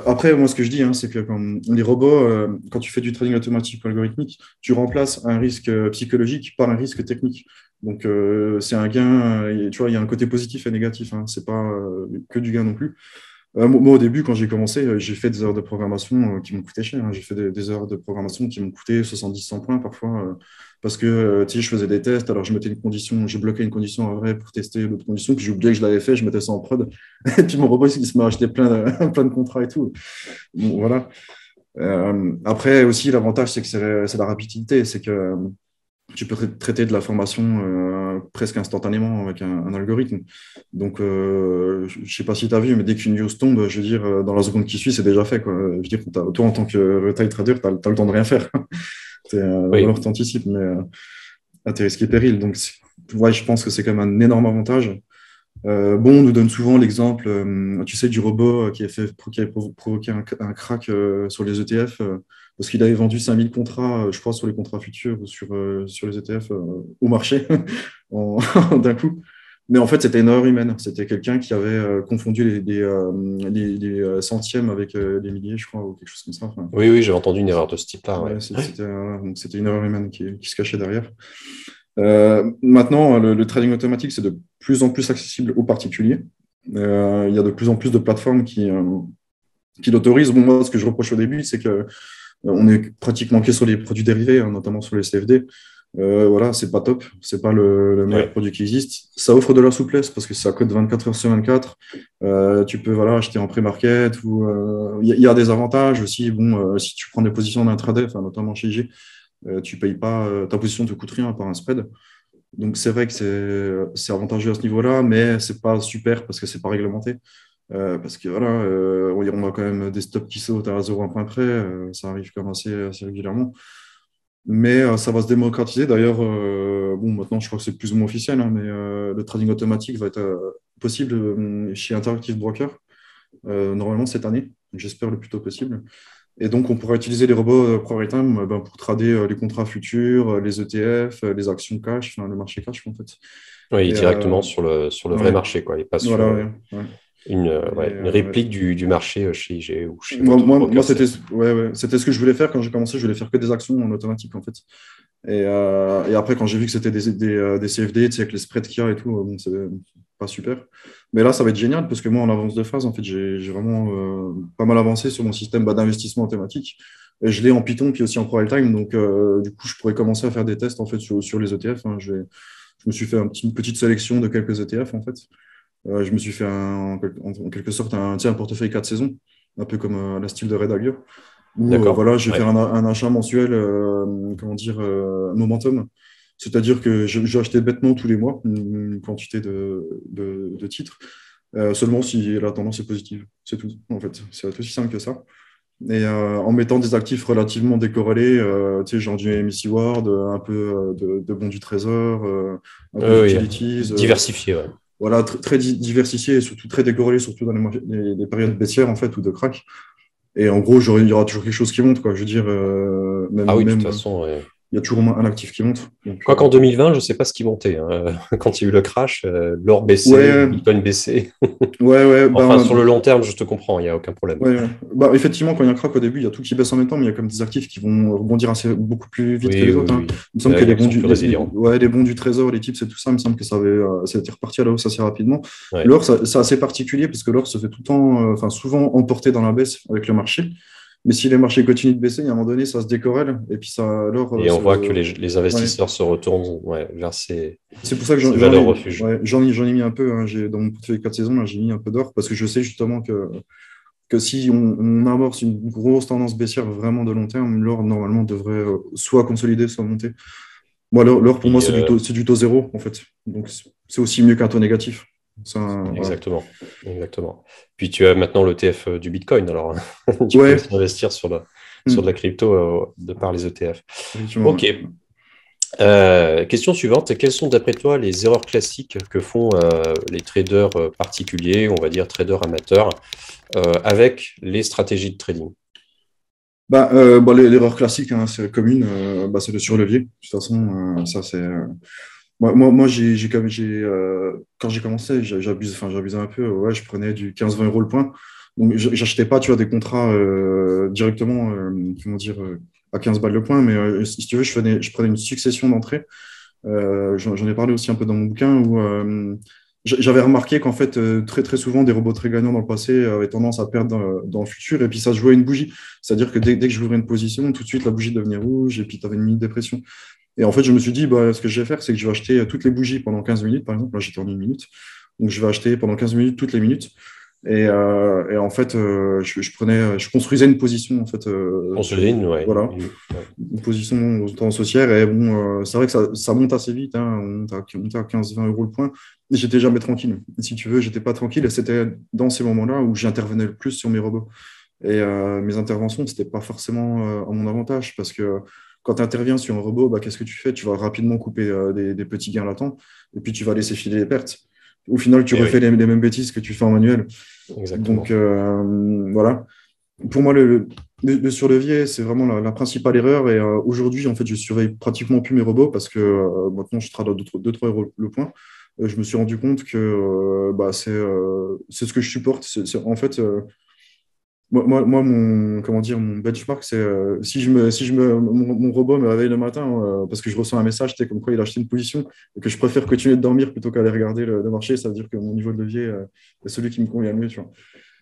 Après, moi, ce que je dis, hein, c'est que les robots, quand tu fais du trading automatique ou algorithmique, tu remplaces un risque psychologique par un risque technique. Donc, c'est un gain, et, tu vois, il y a un côté positif et négatif, hein, c'est pas que du gain non plus. Moi, au début, quand j'ai commencé, j'ai fait des heures de programmation qui m'ont coûté cher, hein. J'ai fait des heures de programmation qui m'ont coûté 70-100 points parfois, parce que tu sais, je faisais des tests, alors je mettais une condition, je bloquais une condition en vrai pour tester l'autre condition, puis j'ai oublié que je l'avais fait, je mettais ça en prod, et puis mon robot, il se met à acheter plein de contrats et tout. Bon, voilà. Après aussi, l'avantage, c'est que c'est la rapidité, c'est que tu peux traiter de l'information presque instantanément avec un algorithme. Donc, je ne sais pas si tu as vu, mais dès qu'une news tombe, je veux dire, dans la seconde qui suit, c'est déjà fait, quoi. Je veux dire, toi, en tant que retail trader, tu as le temps de rien faire. Ou Oui, alors tu anticipes, mais à tes risques et périls. Donc, ouais, je pense que c'est quand même un énorme avantage. Bon, on nous donne souvent l'exemple, tu sais, du robot qui a provoqué un crack sur les ETF, parce qu'il avait vendu 5000 contrats, je crois, sur les contrats futurs ou sur les ETF au marché d'un coup. Mais en fait, c'était une erreur humaine. C'était quelqu'un qui avait confondu les centièmes avec les milliers, je crois, ou quelque chose comme ça. Enfin, oui, oui, j'ai entendu une erreur de ce type-là. Ouais. ouais, donc c'était une erreur humaine qui se cachait derrière. Maintenant, le trading automatique, c'est de plus en plus accessible aux particuliers. Il y a de plus en plus de plateformes qui l'autorisent. Bon, moi, ce que je reproche au début, c'est que on est pratiquement que sur les produits dérivés, hein, notamment sur les CFD. Voilà, c'est pas top, c'est pas le meilleur Ouais. produit qui existe. Ça offre de la souplesse parce que ça code 24 heures sur 24. Tu peux voilà, acheter en pré-market ou il y a des avantages aussi. Bon, si tu prends des positions d'intraday, enfin, notamment chez IG, tu payes pas, ta position ne te coûte rien par un spread. Donc c'est vrai que c'est avantageux à ce niveau-là, mais c'est pas super parce que c'est pas réglementé. Parce que voilà, on a quand même des stops qui sautent à 0,1 point près, ça arrive quand même assez régulièrement. Mais ça va se démocratiser. D'ailleurs, bon, maintenant, je crois que c'est plus ou moins officiel, hein, mais le trading automatique va être possible chez Interactive Broker, normalement cette année. J'espère le plus tôt possible. Et donc, on pourra utiliser les robots ProRaytime ben, pour trader les contrats futurs, les ETF, les actions cash, enfin, le marché cash, en fait. Oui, Et directement sur le vrai ouais, marché, quoi, et pas voilà, sur ouais, ouais. une Ouais. réplique du marché chez IG ou chez Moi, votre moi, moi, broker. c'était ouais, ouais. C'était ce que je voulais faire quand j'ai commencé. Je voulais faire que des actions en automatique, en fait. Et après, quand j'ai vu que c'était des CFD, tu sais, avec les spreads qu'il y a et tout, bon, c'est pas super. Mais là, ça va être génial parce que moi, en avance de phase, en fait, j'ai vraiment pas mal avancé sur mon système bah, d'investissement en thématique. Et je l'ai en Python puis aussi en ProRealTime. Donc, du coup, je pourrais commencer à faire des tests en fait sur les ETF, hein. Je me suis fait une petite sélection de quelques ETF, en fait. Je me suis fait en quelque sorte tu sais, un portefeuille 4 saisons, un peu comme la style de Red Allier où D'accord. voilà, je vais Ouais. faire un achat mensuel, comment dire, momentum. C'est-à-dire que je vais acheter bêtement tous les mois une quantité de titres, seulement si la tendance est positive. C'est tout, en fait. C'est aussi simple que ça. Et en mettant des actifs relativement décorrélés, tu sais, genre du MSCI World, un peu de bons du Trésor, un peu Oui, d'utilities, diversifié, ouais. voilà, très diversifié et surtout très décorrélé, surtout dans les périodes baissières, en fait, ou de crack. Et en gros, il y aura toujours quelque chose qui monte, quoi. Je veux dire, Ah oui, de toute même façon, ouais. il y a toujours un actif qui monte. Donc, Quoi qu'en 2020, je ne sais pas ce qui montait, hein. Quand il y a eu le crash, l'or baissait, le ouais, Bitcoin baissait. ouais, Enfin, sur ben, le long terme, je te comprends, il n'y a aucun problème. ouais. Bah, effectivement, quand il y a un crack au début, il y a tout qui baisse en même temps, mais il y a comme des actifs qui vont rebondir beaucoup plus vite que Oui, les oui, autres, hein. oui. Il me semble Là, que il y en a qui sont plus résilients. ouais, les bons du Trésor, les tips et tout ça, il me semble que ça a été reparti à la hausse assez rapidement. Ouais. L'or, c'est assez particulier parce que l'or se fait tout le temps, enfin, souvent emporter dans la baisse avec le marché. Mais si les marchés continuent de baisser, à un moment donné, ça se décorrèle et puis ça, l'or Et on voit que les ouais. investisseurs se retournent, ouais, vers C'est pour ça que ces valeurs refuges. ouais, j'en ai mis un peu, hein. Dans mon portefeuille 4 saisons, là, j'ai mis un peu d'or parce que je sais justement que si on amorce une grosse tendance baissière vraiment de long terme, l'or normalement devrait soit consolider, soit monter. Moi, l'or pour moi, Puis, c'est du taux zéro en fait. Donc c'est aussi mieux qu'un taux négatif. Voilà. exactement, exactement. Puis tu as maintenant l'ETF du Bitcoin, alors tu peux Ouais, aussi investir sur de la hmm, crypto de par les ETF. effectivement. Ok. Ouais. Question suivante. Quelles sont d'après toi les erreurs classiques que font les traders particuliers, on va dire traders amateurs, avec les stratégies de trading? Bah, l'erreur classique, hein, c'est commune, bah, c'est le surlevier. De toute façon, ça c'est. Moi quand j'ai commencé, j'abusais un peu. Ouais, je prenais du 15-20 € le point. Donc, j'achetais pas, tu vois, des contrats directement, comment dire, à 15 balles le point. Mais si tu veux, je prenais une succession d'entrées. J'en ai parlé aussi un peu dans mon bouquin où j'avais remarqué qu'en fait, très, très souvent, des robots très gagnants dans le passé avaient tendance à perdre dans le futur. Et puis, ça se jouait à une bougie. C'est-à-dire que dès que j'ouvrais une position, tout de suite, la bougie devenait rouge et puis tu avais une mini dépression. Et en fait, je me suis dit, bah, ce que je vais faire, c'est que je vais acheter toutes les bougies pendant 15 minutes, par exemple. Là, j'étais en 1 minute. Donc, je vais acheter pendant 15 minutes toutes les minutes. Et en fait, je construisais une position, en fait, On se ligne, ouais. voilà, Ouais. une position aux temps haussière. Et bon, c'est vrai que ça monte assez vite, hein. On monte à 15-20 € le point. Et j'étais jamais tranquille. Et si tu veux, j'étais pas tranquille. Et c'était dans ces moments-là où j'intervenais le plus sur mes robots. Et mes interventions, c'était pas forcément à mon avantage parce que quand tu interviens sur un robot, bah, qu'est-ce que tu fais? Tu vas rapidement couper des petits gains latents et puis tu vas laisser filer les pertes. Au final, tu Et refais oui, les mêmes bêtises que tu fais en manuel. Donc exactement. voilà. Pour moi, le surlevier, c'est vraiment la principale erreur. Et aujourd'hui, en fait, je surveille pratiquement plus mes robots parce que maintenant, je trade à 2-3 € le point. Je me suis rendu compte que bah, c'est ce que je supporte. En fait, comment dire, mon benchmark, c'est mon robot me réveille le matin parce que je reçois un message, tu sais, comme quoi il a acheté une position et que je préfère continuer de dormir plutôt qu'aller regarder le marché. Ça veut dire que mon niveau de levier est celui qui me convient le mieux, tu vois.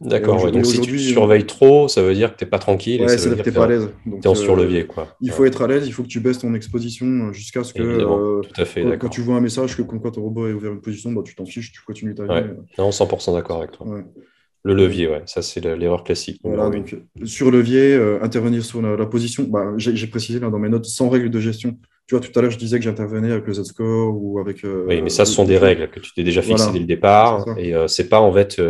D'accord, ouais. Et Donc si tu aujourd'hui, surveilles trop, ça veut dire que tu n'es pas tranquille et ouais, ça veut c'est-à-dire dire que tu que n'es pas à l'aise. tu es Donc, en surlevier, quoi. il Ouais. faut être à l'aise, il faut que tu baisses ton exposition jusqu'à ce que Évidemment, tout à fait, quand tu d'accord. vois un message que comme quoi ton robot est ouvert une position, bah, tu t'en fiches, tu continues ta vie. Ouais. Non, 100% d'accord avec toi. Ouais. Le Donc, levier, ouais, ça c'est l'erreur classique voilà, numéro une. donc sur levier, intervenir sur la position, bah, j'ai précisé là, dans mes notes, sans règle de gestion. Tu vois, tout à l'heure, je disais que j'intervenais avec le Z-score ou avec Oui, mais ça, ce sont le des truc. règles que tu t'es déjà fixées dès Voilà, le c'est départ. ça. Et c'est pas en fait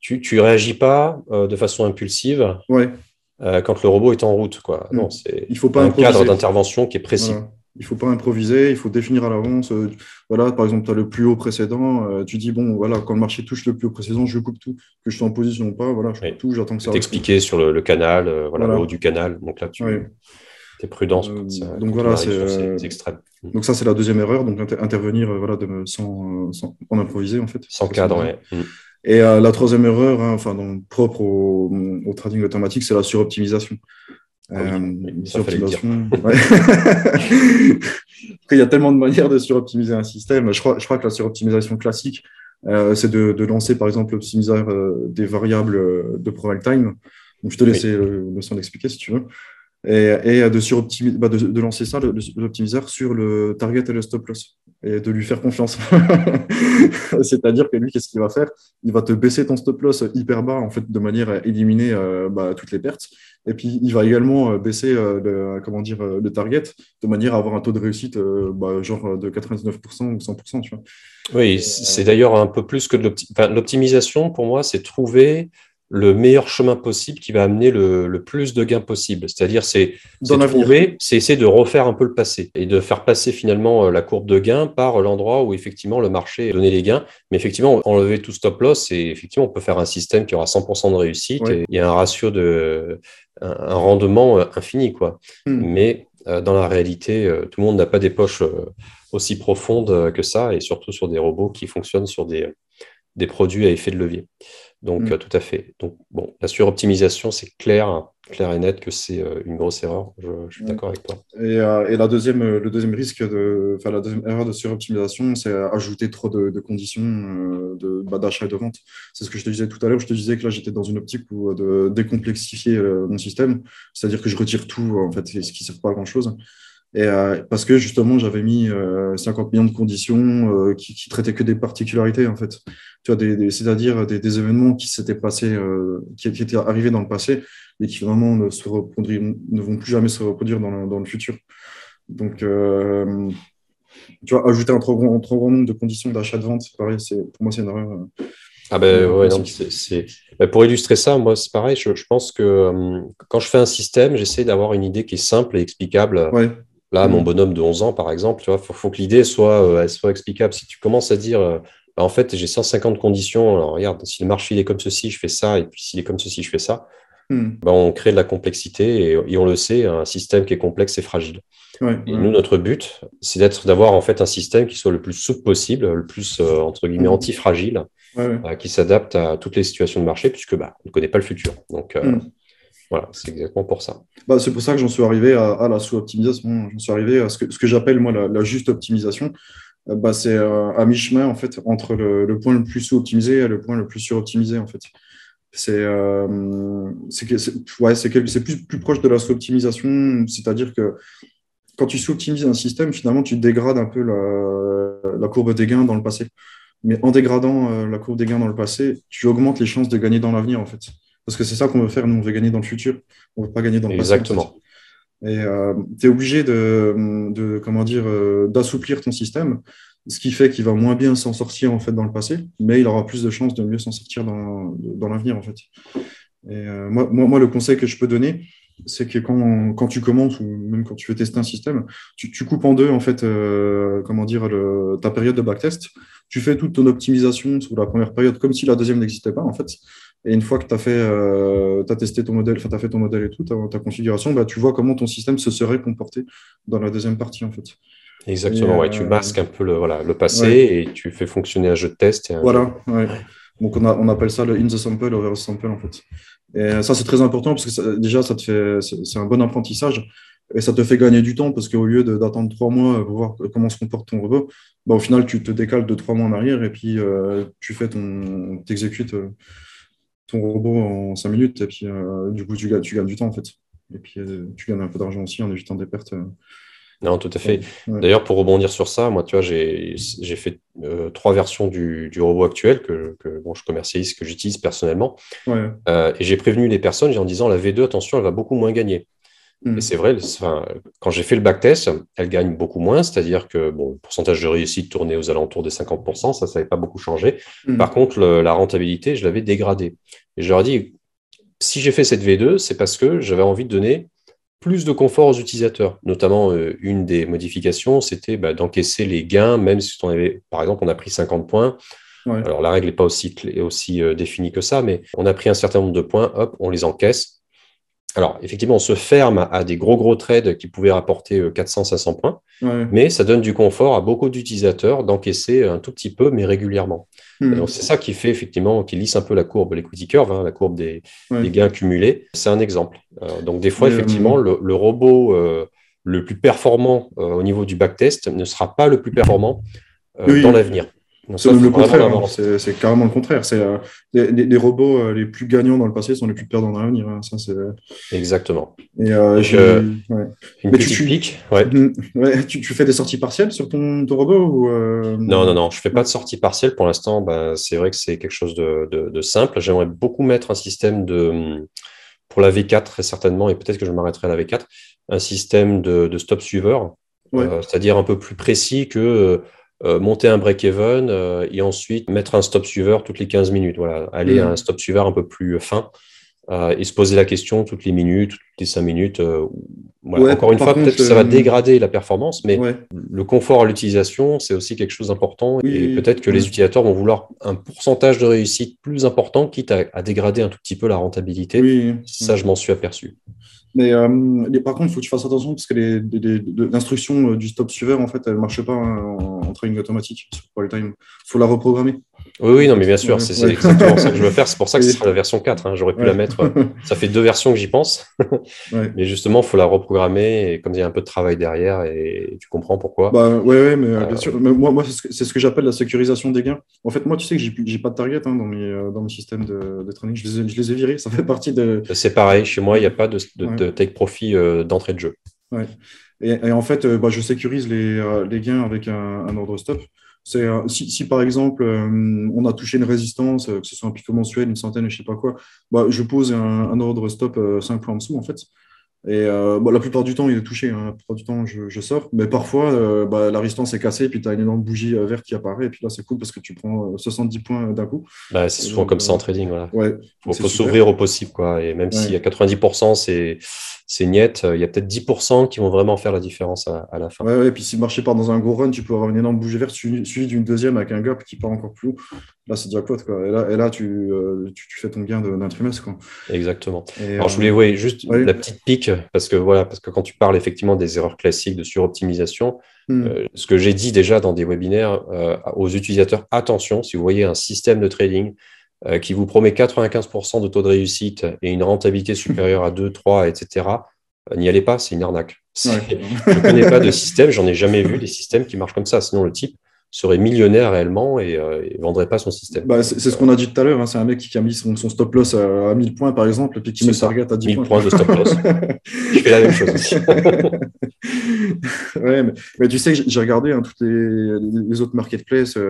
tu réagis pas de façon impulsive. Ouais, quand le robot est en route, quoi. Hmm. Non, c'est Il faut pas un cadre improviser. d'intervention qui est précis. Voilà. Il faut pas improviser, il faut définir à l'avance. Voilà, par exemple, tu as le plus haut précédent, tu dis, bon, voilà, quand le marché touche le plus haut précédent, je coupe tout. Que je sois en position ou pas, voilà, je coupe Oui. tout, j'attends que ça C'est retombe. expliqué sur le canal, voilà, le haut Voilà. du canal. Donc là, Ouais. tu es prudent Donc quand on voilà, arrive sur ces extrêmes. donc ça, c'est la deuxième erreur, donc intervenir voilà, sans en improviser, en fait. Sans Ça, c'est une cadre, erreur. ouais. Et la troisième erreur, hein, enfin, donc, propre au trading automatique, c'est la suroptimisation. Ah oui, oui, ça fallait le dire. Suroptimisation, ouais. Après, il y a tellement de manières de suroptimiser un système. Je crois que la suroptimisation classique, c'est de lancer, par exemple, l'optimiseur des variables de ProRealTime. Donc, je te laisse Oui. le temps d'expliquer si tu veux. Et de lancer ça, l'optimiseur, sur le target et le stop loss. Et de lui faire confiance. C'est-à-dire que lui, qu'est-ce qu'il va faire? Il va te baisser ton stop loss hyper bas, en fait, de manière à éliminer toutes les pertes. Et puis, il va également baisser le target de manière à avoir un taux de réussite genre de 99% ou 100%, tu vois. Oui, c'est d'ailleurs un peu plus que de l'optimisation. Pour moi, c'est trouver le meilleur chemin possible qui va amener le plus de gains possible. C'est-à-dire, c'est Dans l'avenir. trouver, c'est essayer de refaire un peu le passé et de faire passer finalement la courbe de gains par l'endroit où effectivement le marché donnait les gains. Mais effectivement, enlever tout stop loss, et effectivement, on peut faire un système qui aura 100% de réussite Ouais. et il y a un ratio un rendement infini, quoi. Mais dans la réalité, tout le monde n'a pas des poches aussi profondes que ça, et surtout sur des robots qui fonctionnent sur des produits à effet de levier. Donc, tout à fait. Donc, bon, la suroptimisation, c'est clair et net que c'est une grosse erreur. Je suis Ouais. d'accord avec toi. Et le deuxième risque la deuxième erreur de suroptimisation, c'est ajouter trop de conditions d'achat et de vente. C'est ce que je te disais tout à l'heure. Je te disais que là, j'étais dans une optique de décomplexifier mon système, c'est-à-dire que je retire tout, en fait, ce qui ne sert pas à grand-chose. Et parce que justement, j'avais mis 50 millions de conditions qui traitaient que des particularités, en fait. Tu vois, c'est-à-dire des événements qui s'étaient passés, qui étaient arrivés dans le passé et qui finalement ne vont plus jamais se reproduire dans le futur. Donc, tu vois, ajouter un trop grand nombre de conditions d'achat-de-vente, pareil, pour moi, c'est Ah une ben erreur ouais, non, classique. Ben, pour illustrer ça, moi, c'est pareil. Je pense que quand je fais un système, j'essaie d'avoir une idée qui est simple et explicable. Ouais. Là, mon bonhomme de 11 ans, par exemple, tu vois, faut que l'idée elle soit explicable. Si tu commences à dire, en fait, j'ai 150 conditions, alors regarde, si le marché il est comme ceci, je fais ça, et puis s'il est comme ceci, je fais ça, Hmm. ben, on crée de la complexité, et on le sait, un système qui est complexe et fragile. Ouais, Et ouais. nous, notre but, c'est d'avoir en fait un système qui soit le plus souple possible, le plus, entre guillemets, Hmm. anti-fragile, Ouais, ouais. qui s'adapte à toutes les situations de marché, puisque bah, on ne connaît pas le futur. Donc, Hmm. voilà, c'est exactement pour ça. C'est pour ça que j'en suis arrivé à la sous-optimisation. J'en suis arrivé à ce que j'appelle, moi, la juste optimisation. C'est à mi-chemin, en fait, entre le point le plus sous-optimisé et le point le plus sur-optimisé, en fait. C'est plus proche de la sous-optimisation, c'est-à-dire que quand tu sous-optimises un système, finalement, tu dégrades un peu la courbe des gains dans le passé. Mais en dégradant la courbe des gains dans le passé, tu augmentes les chances de gagner dans l'avenir, en fait. Parce que c'est ça qu'on veut faire, nous, on veut gagner dans le futur. On ne veut pas gagner dans le passé, en fait. Exactement. Et tu es obligé comment dire, d'assouplir ton système, ce qui fait qu'il va moins bien s'en sortir en fait dans le passé, mais il aura plus de chances de mieux s'en sortir dans l'avenir en fait. Et moi, le conseil que je peux donner, c'est que quand tu commences ou même quand tu veux tester un système, tu coupes en deux en fait, comment dire, ta période de backtest. Tu fais toute ton optimisation sur la première période comme si la deuxième n'existait pas en fait. Et une fois que tu as testé ton modèle, enfin, tu as fait ton modèle et tout, ta configuration, bah, tu vois comment ton système se serait comporté dans la deuxième partie, en fait. Et Exactement, ouais. Tu masques un peu le passé ouais, et tu fais fonctionner un jeu de test et un jeu. voilà. Ouais. Donc, on appelle ça le in the sample, over the sample, en fait. Et ça, c'est très important parce que déjà, c'est un bon apprentissage et ça te fait gagner du temps parce qu'au lieu d'attendre 3 mois pour voir comment se comporte ton robot, bah, au final, tu te décales de 3 mois en arrière et puis t'exécutes ton robot en 5 minutes et puis du coup, tu gagnes du temps en fait. Et puis, tu gagnes un peu d'argent aussi en évitant des pertes. Non, tout à fait. Ouais. D'ailleurs, pour rebondir sur ça, moi, tu vois, j'ai fait 3 versions du robot actuel que bon, je commercialise, que j'utilise personnellement. Ouais. Et j'ai prévenu les personnes en disant la V2, attention, elle va beaucoup moins gagner. Et Mm. c'est vrai, enfin, quand j'ai fait le backtest, elle gagne beaucoup moins, c'est-à-dire que bon, le pourcentage de réussite tournait aux alentours des 50%, ça n'avait pas beaucoup changé. Par Mm. contre, la rentabilité, je l'avais dégradée. Et je leur ai dit, Si j'ai fait cette V2, c'est parce que j'avais envie de donner plus de confort aux utilisateurs. Notamment, une des modifications, c'était d'encaisser les gains, même si on avait, par exemple, on a pris 50 points. Ouais. Alors, la règle n'est pas aussi définie que ça, mais on a pris un certain nombre de points, hop, on les encaisse. Alors, effectivement, on se ferme à des gros trades qui pouvaient rapporter 400-500 points, Ouais. mais ça donne du confort à beaucoup d'utilisateurs d'encaisser un tout petit peu, mais régulièrement. Et donc, c'est ça qui fait effectivement, qui lisse un peu la courbe, l'equity curve, la courbe des Ouais. gains cumulés. C'est un exemple. Donc, des fois, Mais, effectivement, le robot le plus performant au niveau du backtest ne sera pas le plus performant dans oui, l'avenir. Donc, c'est ça, il même faut le vraiment contraire, l'avoir hein. en tête. C'est carrément le contraire. C'est les robots les plus gagnants dans le passé sont les plus perdants dans l'avenir, hein. Ça, c'est... Exactement. Et Donc, ouais. une Mais petite pique, ouais. Ouais, tu fais des sorties partielles sur ton robot ou Non, je fais pas ouais. de sortie partielle pour l'instant. C'est vrai que c'est quelque chose de simple. J'aimerais beaucoup mettre un système pour la V4 très certainement, et peut-être que je m'arrêterai à la V4, un système de stop suiveur, Ouais. c'est-à-dire un peu plus précis que monter un break-even et ensuite mettre un stop suiveur toutes les 15 minutes. Voilà, aller à un stop suiveur un peu plus fin. Et se poser la question toutes les minutes, toutes les 5 minutes. Voilà. Ouais, Encore une par fois, peut-être contre, que ça va dégrader la performance, mais ouais. le confort à l'utilisation, c'est aussi quelque chose d'important. Et Oui, peut-être que ouais. les utilisateurs vont vouloir un pourcentage de réussite plus important, quitte à dégrader un tout petit peu la rentabilité. Oui, Ça, ouais. je m'en suis aperçu. Mais par contre, il faut que tu fasses attention parce que l'instruction du stop suiveur, en fait, elle ne marche pas en trading automatique sur ProRealTime. Il faut la reprogrammer, Oui, en non, mais fait. bien sûr, Ouais, c'est ouais. exactement ça que je veux faire. C'est pour ça que ce Oui, sera la version 4, hein. J'aurais pu la ouais. mettre. Ça fait 2 versions que j'y pense. Ouais. Mais justement, il faut la reprogrammer. Et comme il y a un peu de travail derrière, et tu comprends pourquoi. Bah, ouais, mais bien Euh, sûr. Mais moi c'est ce que j'appelle la sécurisation des gains. En fait, moi, tu sais que j'ai pas de target hein, dans mes systèmes de trading. Je les ai virés. Ça fait partie de. C'est pareil, chez moi, il n'y a pas Ouais, de take profit d'entrée de jeu. ouais. Et en fait, je sécurise les gains avec un ordre stop. Si par exemple, on a touché une résistance, que ce soit un pivot mensuel, une centaine, je sais pas quoi, je pose un ordre stop 5 points en dessous, en fait. Et la plupart du temps, il est touché, hein. La plupart du temps, je sors. Mais parfois, la résistance est cassée, et puis tu as une énorme bougie verte qui apparaît. Et puis là, c'est cool parce que tu prends 70 points d'un coup. C'est Et souvent donc, comme ça en trading. Voilà. ouais, donc c'est Faut super. s'ouvrir au possible, quoi. Et même si à Ouais. 90%, c'est niet, il y a peut-être 10% qui vont vraiment faire la différence à la fin. Ouais, et puis si le marché part dans un gros run, tu peux avoir une énorme bougie verte suivie d'une deuxième avec un gap qui part encore plus haut. Là, c'est jackpot, quoi. Et là tu fais ton gain d'un trimestre, quoi. Exactement. Et, Alors, je voulais, ouais, juste ouais. la petite pique, parce que quand tu parles effectivement des erreurs classiques de suroptimisation, Hmm. ce que j'ai dit déjà dans des webinaires aux utilisateurs, attention, si vous voyez un système de trading qui vous promet 95% de taux de réussite et une rentabilité supérieure à 2, 3, etc., n'y allez pas, c'est une arnaque. Ouais. Je ne connais pas de système, j'en ai jamais vu des systèmes qui marchent comme ça. Sinon, le type serait millionnaire réellement et ne vendrait pas son système. C'est ce qu'on a dit tout à l'heure, hein. C'est un mec qui a mis son stop loss à 1000 points, par exemple, et puis qui met C'est le ça, target à 10 1000 points. points de stop loss. Je fais la même chose aussi. Ouais, mais tu sais que j'ai regardé hein, toutes les autres marketplaces, tu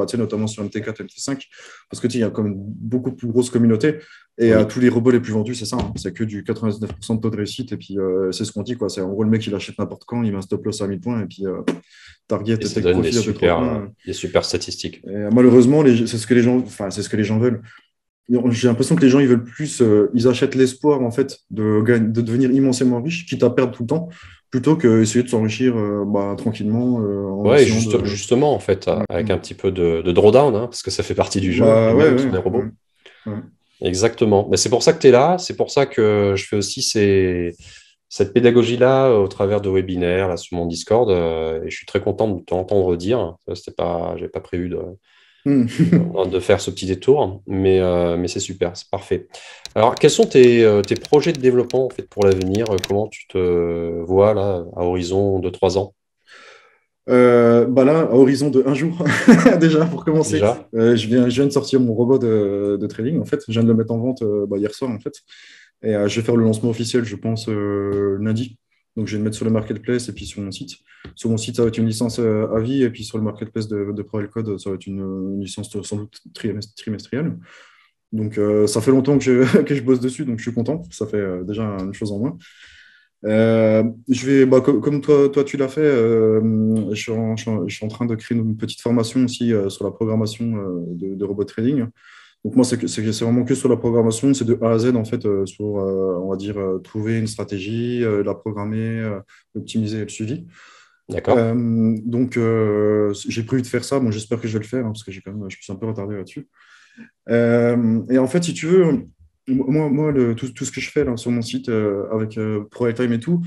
sais, notamment sur MT4, MT5, parce que tu sais, il y a quand même beaucoup plus grosse communauté. Et Oui. tous les robots les plus vendus, c'est ça, hein. C'est que du 99% de taux de réussite. Et puis, c'est ce qu'on dit, quoi. C'est en gros le mec, il achète n'importe quand, il met un stop loss à 1000 points, et puis target, Et ça take donne profit à 2-3 points. des super statistiques. Et, malheureusement, c'est ce que les gens, enfin, c'est ce que les gens veulent. J'ai l'impression que les gens, ils veulent plus, ils achètent l'espoir, en fait, de devenir immensément riche, quitte à perdre tout le temps, plutôt qu'essayer de s'enrichir tranquillement en Ouais, essayant de. justement, en fait, Ouais, avec un petit peu de drawdown, hein, parce que ça fait partie du jeu, et ouais, même sur ouais, des ouais, robots. ouais. Exactement. Mais c'est pour ça que tu es là, c'est pour ça que je fais aussi cette pédagogie-là au travers de webinaires là, sur mon Discord, et je suis très content de t'entendre dire. J'avais pas prévu Hmm. de faire ce petit détour, mais c'est super, c'est parfait. Alors, quels sont tes projets de développement en fait, pour l'avenir? Comment tu te vois là, à horizon de 3 ans Là, à horizon de un jour, déjà, pour commencer, déjà? je viens de sortir mon robot de trading, en fait. Je viens de le mettre en vente hier soir, en fait. Et je vais faire le lancement officiel, je pense, lundi. Donc, je vais le mettre sur le marketplace et puis sur mon site. Sur mon site, ça va être une licence à vie. Et puis sur le marketplace de ProRealCode, ça va être une licence sans doute trimestrielle. Donc, ça fait longtemps que que je bosse dessus, donc je suis content. Ça fait déjà une chose en moins. Je vais, comme toi, tu l'as fait, je suis en train de créer une petite formation aussi sur la programmation de robot trading. Donc moi, c'est vraiment que sur la programmation, c'est de A à Z, en fait, sur, on va dire, trouver une stratégie, la programmer, l'optimiser et le suivi. D'accord. Donc, j'ai prévu de faire ça. Bon, j'espère que je vais le faire, hein, parce que je me suis un peu retardé là-dessus. Et en fait, si tu veux, moi tout ce que je fais là, sur mon site avec ProLifetime et tout,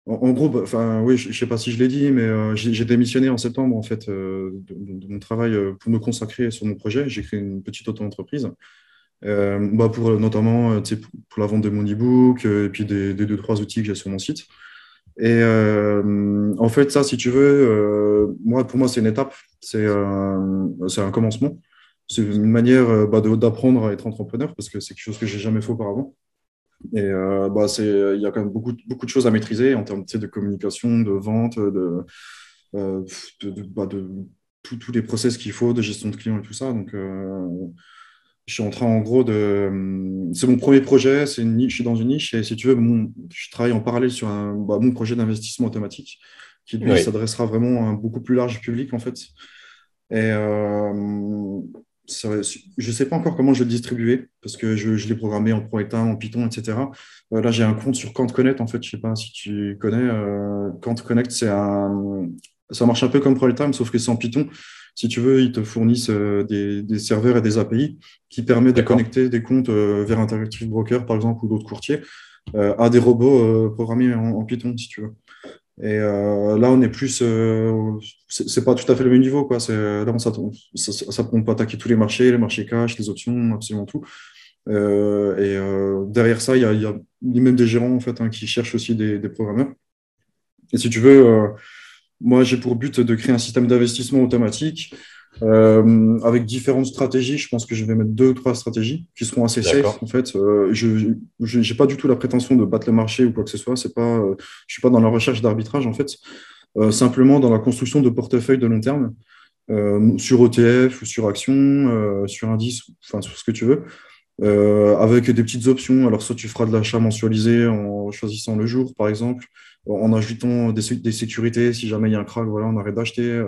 en gros, bah, enfin, oui, je ne sais pas si je l'ai dit, mais j'ai démissionné en septembre en fait, de mon travail pour me consacrer sur mon projet. J'ai créé une petite auto-entreprise bah, pour notamment tu sais, pour la vente de mon e-book et puis des deux, trois outils que j'ai sur mon site. Et en fait, ça, si tu veux, pour moi, c'est une étape, c'est un commencement. C'est une manière bah, d'apprendre à être entrepreneur parce que c'est quelque chose que j'ai jamais fait auparavant. Et bah, il y a quand même beaucoup de choses à maîtriser en termes tu sais, de communication, de vente, euh, bah, de tous les process qu'il faut, de gestion de clients et tout ça. Donc, je suis en train, en gros, c'est mon premier projet, c'est une niche, je suis dans une niche et si tu veux, je travaille en parallèle sur mon projet d'investissement automatique qui, lui, Oui. s'adressera vraiment à un beaucoup plus large public, en fait. Et je ne sais pas encore comment je vais le distribuer parce que je l'ai programmé en ProEtain, en Python, etc. Là, j'ai un compte sur Kant Connect, en fait. Je ne sais pas si tu connais. Kant Connect, ça marche un peu comme ProEtain, sauf que c'est en Python. Si tu veux, ils te fournissent des serveurs et des API qui permettent de D'accord. connecter des comptes vers Interactive Broker, par exemple, ou d'autres courtiers, à des robots programmés en Python, si tu veux. Et là, on est plus. C'est pas tout à fait le même niveau, quoi. Là, on peut attaquer tous les marchés cash, les options, absolument tout. Derrière ça, il y a même des gérants en fait, hein, qui cherchent aussi des programmeurs. Et si tu veux, moi, j'ai pour but de créer un système d'investissement automatique avec différentes stratégies. Je pense que je vais mettre deux ou trois stratégies qui seront assez safe. D'accord. En fait, je n'ai pas du tout la prétention de battre le marché ou quoi que ce soit. C'est pas, je suis pas dans la recherche d'arbitrage en fait. Simplement dans la construction de portefeuilles de long terme sur ETF ou sur actions, sur indice, enfin sur ce que tu veux. Avec des petites options. Alors, soit tu feras de l'achat mensualisé en choisissant le jour, par exemple, en ajoutant des sécurités. Si jamais il y a un crack, voilà, on arrête d'acheter.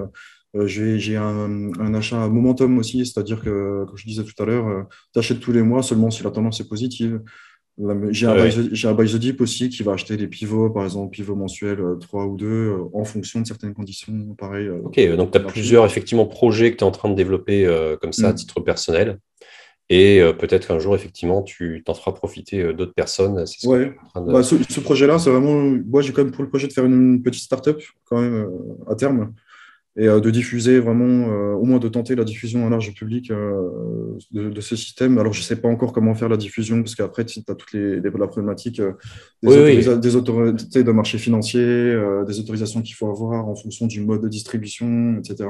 J'ai un achat momentum aussi, c'est-à-dire que, comme je disais tout à l'heure, tu achètes tous les mois seulement si la tendance est positive. Oui. J'ai un buy the dip aussi qui va acheter des pivots, par exemple, pivots mensuels 3 ou 2 en fonction de certaines conditions, pareil, Ok, donc tu as du marché. plusieurs effectivement projets que tu es en train de développer comme ça à Mm. titre personnel. Et peut-être qu'un jour, effectivement, tu t'en feras profiter d'autres personnes. C'est ce que tu Ouais, es en train bah, de. ce projet-là, c'est vraiment. Moi, j'ai quand même pour le projet de faire une petite start-up, quand même, à terme, et de diffuser vraiment, au moins de tenter la diffusion à large public de ce système. Alors, je ne sais pas encore comment faire la diffusion, parce qu'après, tu as toutes la problématique Oui, oui. des autorités de marché financier, des autorisations qu'il faut avoir en fonction du mode de distribution, etc.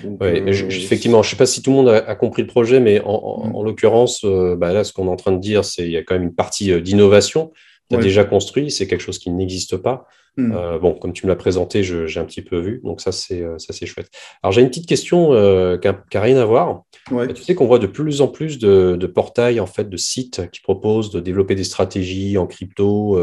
Donc, Ouais, mais effectivement, je ne sais pas si tout le monde a compris le projet, mais en l'occurrence, bah là, ce qu'on est en train de dire, c'est qu'il y a quand même une partie d'innovation. Tu as ouais. déjà construit, c'est quelque chose qui n'existe pas. Hmm. Bon, comme tu me l'as présenté, j'ai un petit peu vu, donc ça, c'est chouette. Alors, j'ai une petite question qui n'a rien à voir. Ouais. Tu sais qu'on voit de plus en plus de portails, en fait, de sites qui proposent de développer des stratégies en crypto,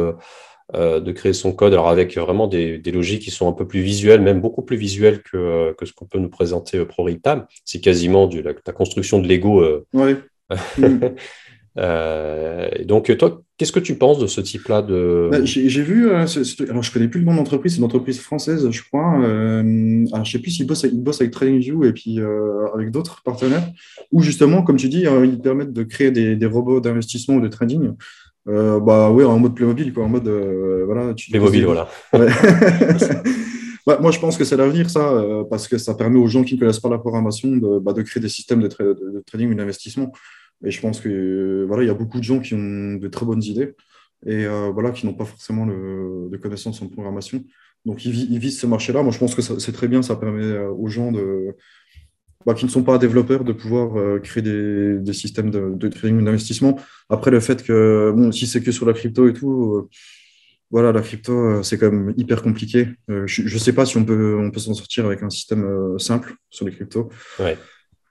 de créer son code, alors avec vraiment des logiques qui sont un peu plus visuelles, même beaucoup plus visuelles que ce qu'on peut nous présenter ProRealTime. C'est quasiment la construction de Lego. Ouais. Hmm. Et donc, toi, qu'est-ce que tu penses de ce type-là Bah, de. j'ai vu, alors je connais plus le nom de l'entreprise, c'est une entreprise française, je crois. Alors je sais plus s'ils bossent avec TradingView et puis avec d'autres partenaires, où justement, comme tu dis, ils permettent de créer des robots d'investissement ou de trading. Bah ouais, en mode Playmobil, quoi, en mode voilà, tu déposes Playmobil, des. voilà. Ouais. C'est ça. Bah, moi, je pense que c'est l'avenir, ça, parce que ça permet aux gens qui ne connaissent pas la programmation de créer des systèmes de trading ou d'investissement. Et je pense que voilà, il y a beaucoup de gens qui ont de très bonnes idées et voilà, qui n'ont pas forcément de connaissances en programmation. Donc, ils visent ce marché-là. Moi, je pense que c'est très bien. Ça permet aux gens qui ne sont pas développeurs de pouvoir créer des systèmes de trading ou d'investissement. Après, le fait que, bon, si c'est que sur la crypto et tout, voilà, la crypto, c'est quand même hyper compliqué. Je ne sais pas si on peut s'en sortir avec un système simple sur les cryptos. Ouais.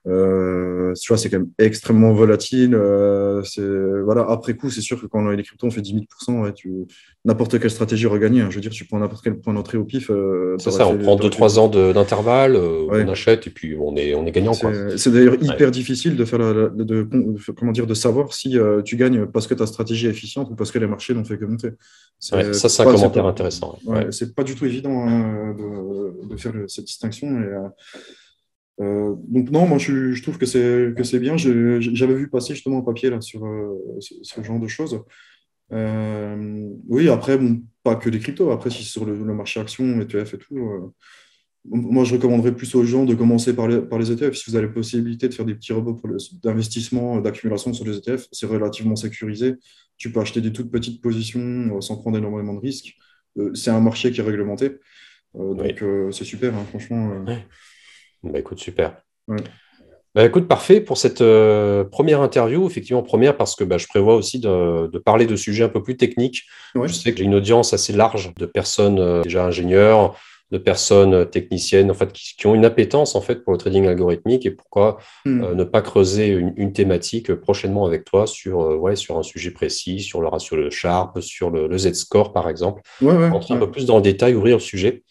Tu vois, c'est quand même extrêmement volatile. Voilà, après coup, c'est sûr que quand les cryptos ont fait 10 000%, ouais, n'importe quelle stratégie aurait gagné, hein. Je veux dire, tu prends n'importe quel point d'entrée au pif, C'est ça, on prend t'aurais fait 2-3 ans d'intervalle, on ouais. achète et puis on est gagnant, quoi. C'est d'ailleurs Ouais. hyper difficile de faire comment dire, de savoir si tu gagnes parce que ta stratégie est efficiente ou parce que les marchés n'ont fait que monter. Ouais, ça, c'est un Pas, c'est commentaire pas, intéressant. Ouais. ouais, c'est pas du tout évident, hein, de faire cette distinction. Donc non, moi je trouve que c'est bien. J'avais vu passer justement un papier là sur ce genre de choses. Oui, après, bon, pas que des cryptos. Après, si c'est sur le marché action, ETF et tout, moi je recommanderais plus aux gens de commencer par les ETF. Si vous avez la possibilité de faire des petits rebonds d'investissement, d'accumulation sur les ETF, c'est relativement sécurisé. Tu peux acheter des toutes petites positions sans prendre énormément de risques. C'est un marché qui est réglementé. Oui. C'est super, hein, franchement. Ouais. Bah, écoute, super. Ouais. Bah, écoute, parfait pour cette première interview. Effectivement, première parce que bah, je prévois aussi de parler de sujets un peu plus techniques. Ouais. Je sais que j'ai une audience assez large de personnes déjà ingénieurs, de personnes techniciennes, en fait, qui ont une appétence en fait pour le trading algorithmique et pourquoi Hmm. ne pas creuser une thématique prochainement avec toi sur, ouais, sur un sujet précis, sur le ratio de Sharpe, sur le Z-score par exemple. Ouais, ouais, Rentrer un ouais. peu plus dans le détail, ouvrir le sujet.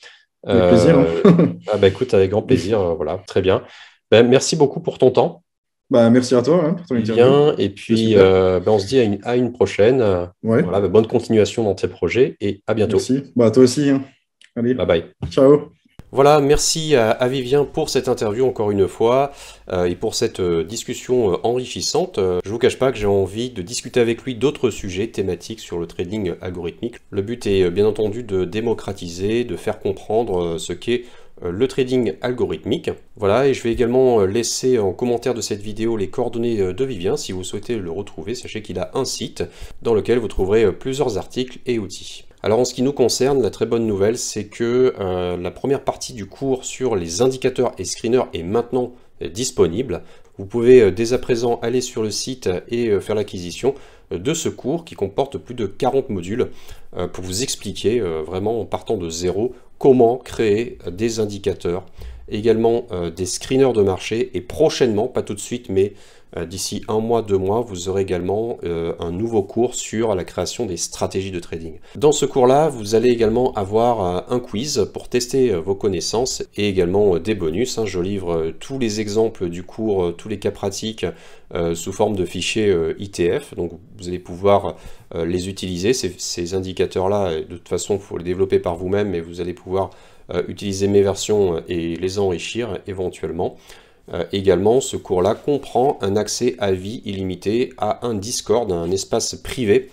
Avec plaisir, Euh, hein. ah bah écoute, avec grand plaisir, voilà, très bien. Ben, merci beaucoup pour ton temps. Bah, merci à toi, hein, pour ton interview. Vivien, et C'était puis super. ben, on se dit à une prochaine. Ouais, Voilà, ben, bonne continuation dans tes projets et à bientôt. merci. Bah, toi aussi, hein. Bye Allez, bye. ciao. Voilà, merci à Vivien pour cette interview encore une fois et pour cette discussion enrichissante. Je vous cache pas que j'ai envie de discuter avec lui d'autres sujets thématiques sur le trading algorithmique. Le but est bien entendu de démocratiser, de faire comprendre ce qu'est le trading algorithmique. Voilà, et je vais également laisser en commentaire de cette vidéo les coordonnées de Vivien si vous souhaitez le retrouver. Sachez qu'il a un site dans lequel vous trouverez plusieurs articles et outils. Alors en ce qui nous concerne, la très bonne nouvelle, c'est que la première partie du cours sur les indicateurs et screeners est maintenant disponible. Vous pouvez dès à présent aller sur le site et faire l'acquisition de ce cours qui comporte plus de 40 modules pour vous expliquer vraiment en partant de zéro comment créer des indicateurs, également des screeners de marché et prochainement, pas tout de suite, mais d'ici 1 mois, 2 mois, vous aurez également un nouveau cours sur la création des stratégies de trading. Dans ce cours-là, vous allez également avoir un quiz pour tester vos connaissances et également des bonus. Je livre tous les exemples du cours, tous les cas pratiques sous forme de fichiers ITF. Donc vous allez pouvoir les utiliser, ces indicateurs-là. De toute façon, il faut les développer par vous-même, mais vous allez pouvoir utiliser mes versions et les enrichir éventuellement. Également, ce cours-là comprend un accès à vie illimité à un Discord, un espace privé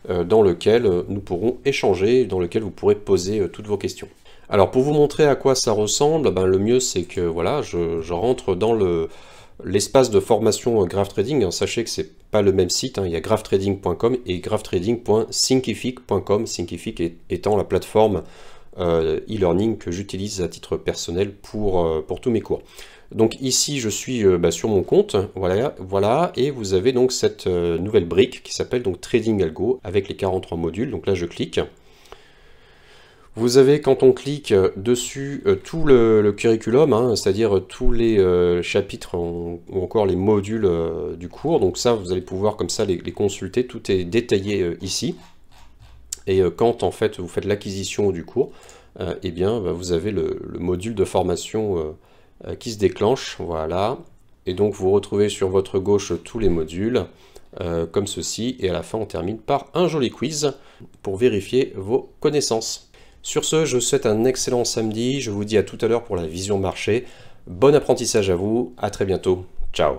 dans lequel nous pourrons échanger, dans lequel vous pourrez poser toutes vos questions. Alors pour vous montrer à quoi ça ressemble, le mieux c'est que voilà, je rentre dans l'espace de formation Graph Trading. Sachez que c'est pas le même site, il y a graphtrading.com et graphtrading.thinkific.com, Thinkific étant la plateforme e-learning que j'utilise à titre personnel pour tous mes cours. Donc ici je suis sur mon compte, voilà, et vous avez donc cette nouvelle brique qui s'appelle donc Trading Algo avec les 43 modules. Donc là je clique. Vous avez, quand on clique dessus, tout le curriculum, c'est-à-dire tous les chapitres ou encore les modules du cours. Donc ça, vous allez pouvoir comme ça les consulter. Tout est détaillé ici. Et quand en fait vous faites l'acquisition du cours, eh bien vous avez le module de formation qui se déclenche, voilà. Et donc vous retrouvez sur votre gauche tous les modules, comme ceci. Et à la fin, on termine par un joli quiz pour vérifier vos connaissances. Sur ce, je vous souhaite un excellent samedi. Je vous dis à tout à l'heure pour la vision marché. Bon apprentissage à vous. À très bientôt. Ciao.